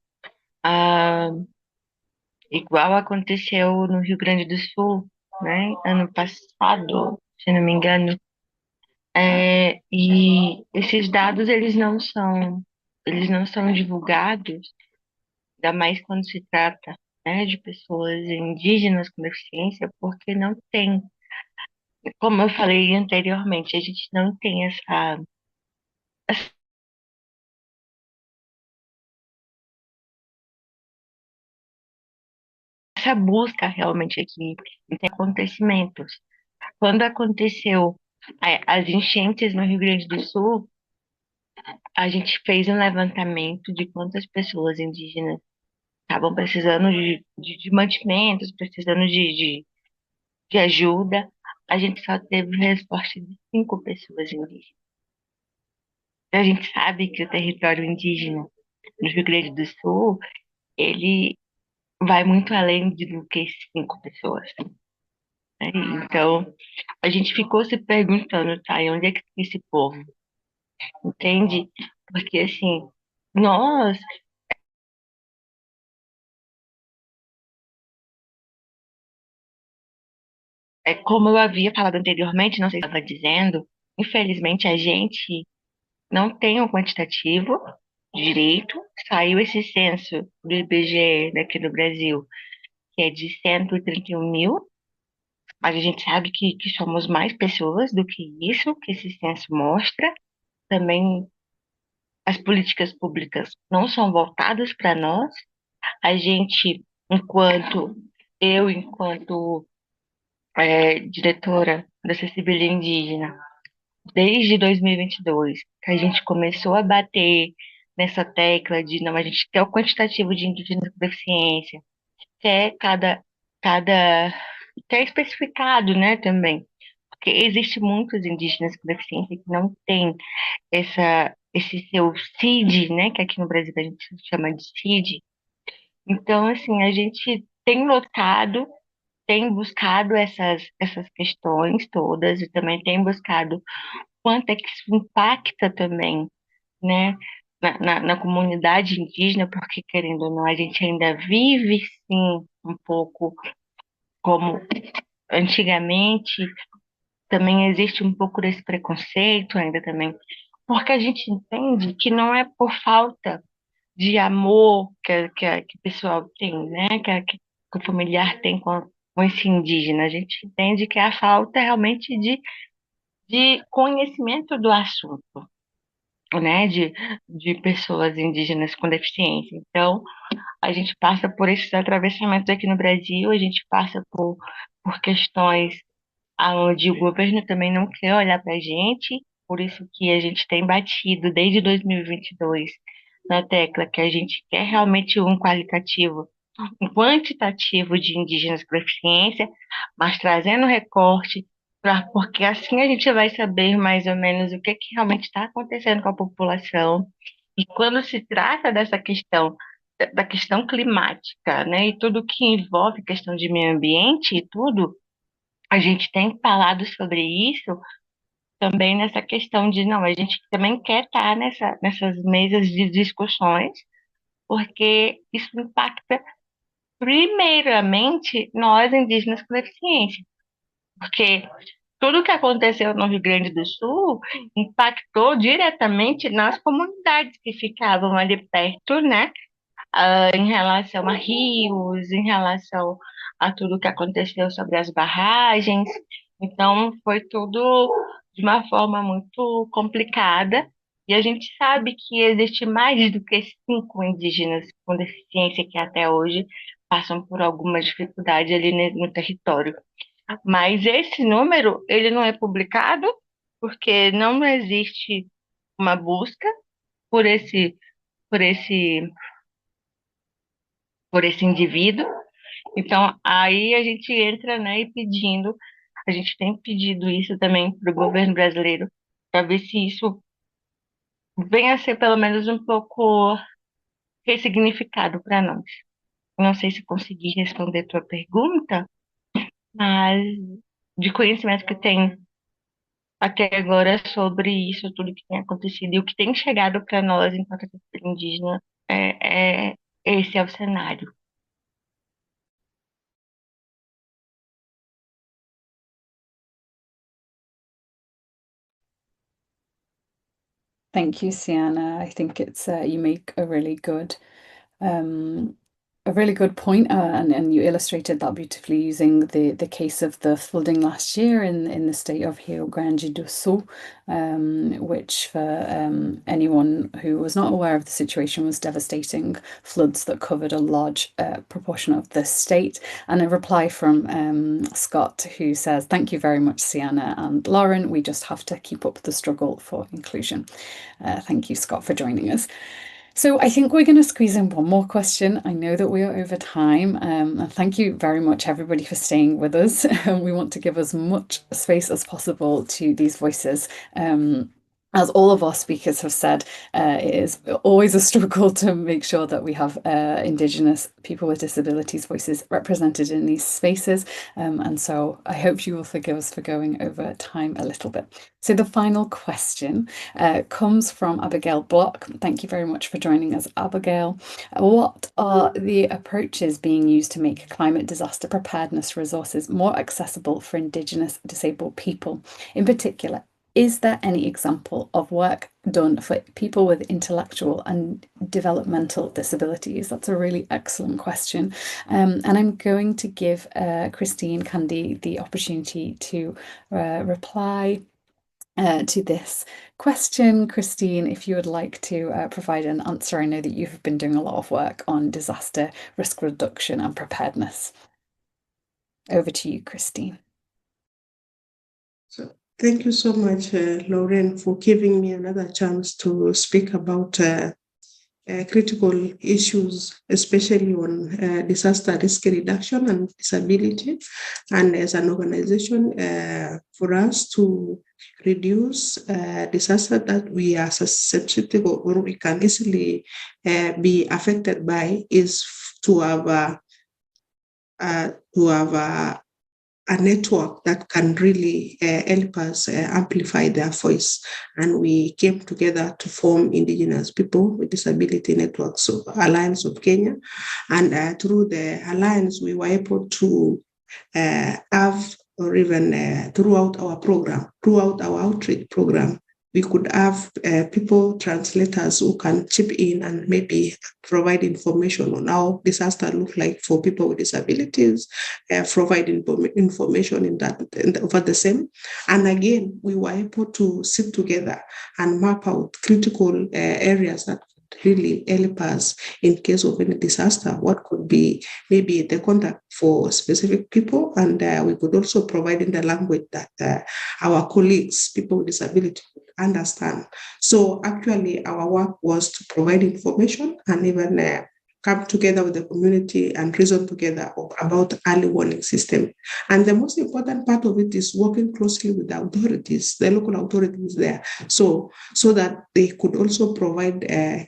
igual aconteceu no Rio Grande do Sul, né? Ano passado, se não me engano. E esses dados, eles não são divulgados, ainda mais quando se trata, né, de pessoas indígenas com deficiência, porque não tem, como eu falei anteriormente, a gente não tem essa busca realmente aqui em acontecimentos. Quando aconteceu as enchentes no Rio Grande do Sul, a gente fez um levantamento de quantas pessoas indígenas estavam precisando de mantimentos, precisando de ajuda. A gente só teve resposta de 5 pessoas indígenas. A gente sabe que o território indígena no Rio Grande do Sul, ele vai muito além do que 5 pessoas, né? Então, a gente ficou se perguntando, tá, e onde é que tem esse povo? Entende? Porque, assim, nós, como eu havia falado anteriormente, não sei se eu estava dizendo, infelizmente a gente não tem um quantitativo direito. Saiu esse censo do IBGE daqui do Brasil, que é de 131 mil, mas a gente sabe que somos mais pessoas do que isso, que esse censo mostra. Também as políticas públicas não são voltadas para nós. A gente, enquanto diretora da Acessibilidade Indígena, desde 2022, que a gente começou a bater nessa tecla de não, a gente quer o quantitativo de indígenas com deficiência, quer quer especificado, né, também, porque existe muitos indígenas com deficiência que não têm esse seu CID, né, que aqui no Brasil a gente chama de CID. Então, assim, a gente tem lotado, tem buscado essas questões todas e também tem buscado quanto é que isso impacta também, né, na comunidade indígena, porque, querendo ou não, a gente ainda vive, sim, um pouco como antigamente. Também existe um pouco desse preconceito ainda também, porque a gente entende que não é por falta de amor que o pessoal tem, né, que o familiar tem o ensino indígena, a gente entende que é a falta realmente de conhecimento do assunto, né, de pessoas indígenas com deficiência. Então, a gente passa por esses atravessamentos aqui no Brasil, a gente passa por questões onde o governo também não quer olhar para a gente, por isso que a gente tem batido desde 2022 na tecla que a gente quer realmente um qualitativo, um quantitativo de indígenas com deficiência, mas trazendo recorte, porque assim a gente vai saber mais ou menos o que realmente está acontecendo com a população. E quando se trata dessa questão, da questão climática, né, e tudo que envolve questão de meio ambiente e tudo, a gente tem falado sobre isso também nessa questão de, não, a gente também quer estar nessas mesas de discussões, porque isso impacta primeiramente nós indígenas com deficiência, porque tudo o que aconteceu no Rio Grande do Sul impactou diretamente nas comunidades que ficavam ali perto, né? Em relação a rios, em relação a tudo que aconteceu sobre as barragens. Então, foi tudo de uma forma muito complicada. E a gente sabe que existe mais do que 5 indígenas com deficiência que até hoje passam por alguma dificuldade ali no território. Mas esse número, ele não é publicado porque não existe uma busca por por esse, por esse indivíduo. Então, aí a gente entra, né, e pedindo, a gente tem pedido isso também para o governo brasileiro, para ver se isso venha a ser pelo menos um pouco ressignificado para nós. Não sei se consegui responder tua pergunta, mas de conhecimento que tenho até agora sobre isso, tudo que tem acontecido e o que tem chegado para nós enquanto indígena, esse é o cenário. Thank you, Sienna. I think it's you make a really good point, and you illustrated that beautifully using the case of the flooding last year in the state of Rio Grande do Sul, which for anyone who was not aware of the situation was devastating floods that covered a large proportion of the state. And a reply from Scott, who says, "Thank you very much, Sienna and Lauren. We just have to keep up the struggle for inclusion." Thank you, Scott, for joining us. So I think we're going to squeeze in one more question. I know that we are over time. And thank you very much, everybody, for staying with us. We want to give as much space as possible to these voices. As all of our speakers have said, it is always a struggle to make sure that we have Indigenous people with disabilities voices represented in these spaces. And so I hope you will forgive us for going over time a little bit. So the final question comes from Abigail Block. Thank you very much for joining us, Abigail. What are the approaches being used to make climate disaster preparedness resources more accessible for Indigenous disabled people? In particular, is there any example of work done for people with intellectual and developmental disabilities? That's a really excellent question. And I'm going to give Christine Candy the opportunity to reply to this question. Christine, if you would like to provide an answer, I know that you've been doing a lot of work on disaster risk reduction and preparedness. Over to you, Christine. So, thank you so much, Lauren, for giving me another chance to speak about critical issues, especially on disaster risk reduction and disability. And as an organization, for us to reduce disaster that we are susceptible or we can easily be affected by is to have a network that can really help us amplify their voice. And we came together to form Indigenous People with Disability Networks Alliance of Kenya. And through the alliance, we were able to have, or even throughout our program, throughout our outreach program, we could have people, translators who can chip in and maybe provide information on how disaster look like for people with disabilities, provide information over the same. And again, we were able to sit together and map out critical areas that really help us in case of any disaster. What could be maybe the contact for specific people, and we could also provide in the language that our colleagues, people with disability, understand. So actually, our work was to provide information and even come together with the community and reason together about early warning system. And the most important part of it is working closely with the authorities, the local authorities there, so that they could also provide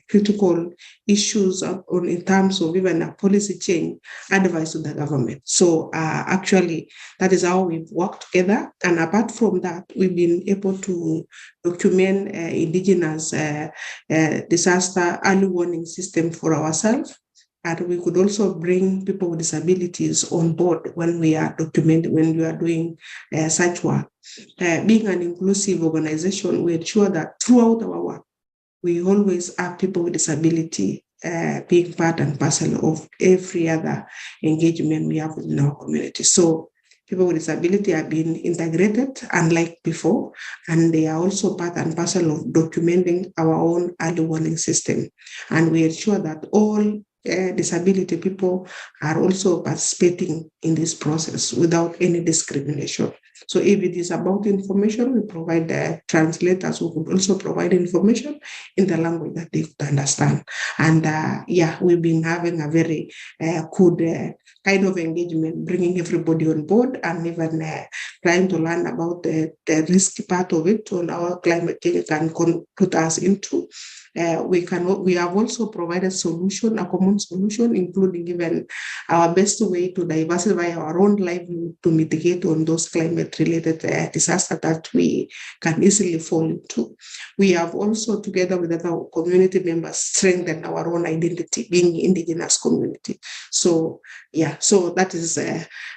critical issues in terms of even a policy change advice to the government. So actually, that is how we've worked together. And apart from that, we've been able to document indigenous disaster early warning system for ourselves. And we could also bring people with disabilities on board when we are documenting, when we are doing such work. Being an inclusive organization, we ensure that throughout our work, we always have people with disability being part and parcel of every other engagement we have in our community. So people with disability are being integrated, unlike before, and they are also part and parcel of documenting our own early warning system. And we ensure that all disability people are also participating in this process without any discrimination. So if it is about information, we provide the translators who could also provide information in the language that they could understand. And we've been having a very good kind of engagement, bringing everybody on board and even trying to learn about the risky part of it and how climate change can put us into. We have also provided a common solution, including even our best way to diversify our own livelihood to mitigate on those climate-related disasters that we can easily fall into. We have also, together with other community members, strengthened our own identity, being indigenous community. So that is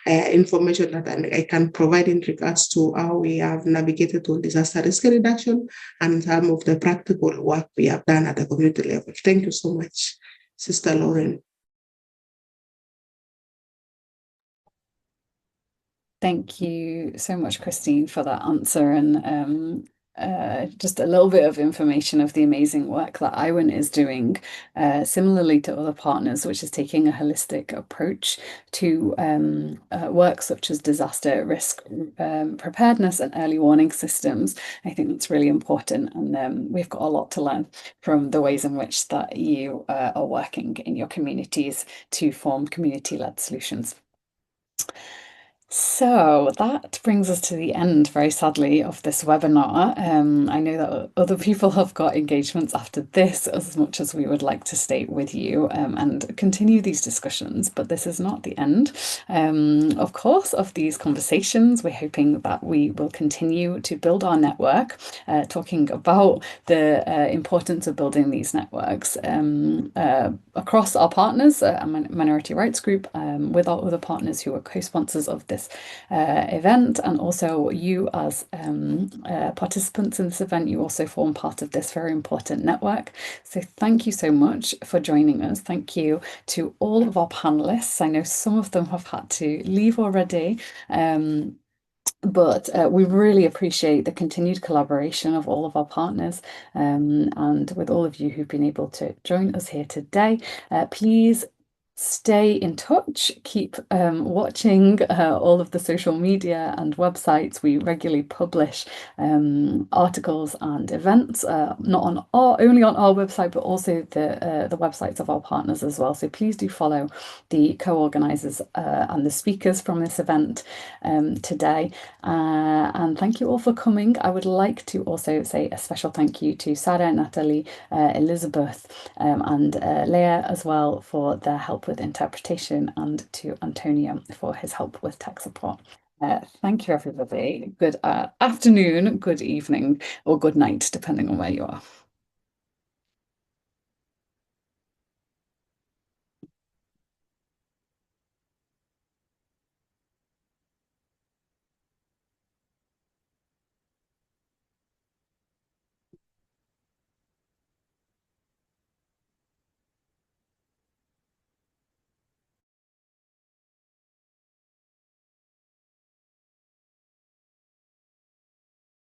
information that I can provide in regards to how we have navigated on disaster risk reduction and some of the practical work we have done at the community level. Thank you so much, Sister Lauren. Thank you so much, Christine, for that answer, and just a little bit of information of the amazing work that IWIN is doing, similarly to other partners, which is taking a holistic approach to work such as disaster risk preparedness and early warning systems. I think that's really important, and we've got a lot to learn from the ways in which that you are working in your communities to form community-led solutions. So that brings us to the end, very sadly, of this webinar. I know that other people have got engagements after this as much as we would like to stay with you and continue these discussions, but this is not the end, of course, of these conversations. We're hoping that we will continue to build our network, talking about the importance of building these networks across our partners, Minority Rights Group, with our other partners who are co-sponsors of this event, and also you as participants in this event. You also form part of this very important network. So thank you so much for joining us. Thank you to all of our panelists. I know some of them have had to leave already, but we really appreciate the continued collaboration of all of our partners and with all of you who've been able to join us here today. Please stay in touch, keep watching all of the social media and websites. We regularly publish articles and events, not only on our website, but also the websites of our partners as well. So please do follow the co-organisers and the speakers from this event today. And thank you all for coming. I would like to also say a special thank you to Sarah, Natalie, Elizabeth and Leah as well for their help with interpretation, and to Antonio for his help with tech support. Thank you, everybody. Good afternoon, good evening, or good night, depending on where you are.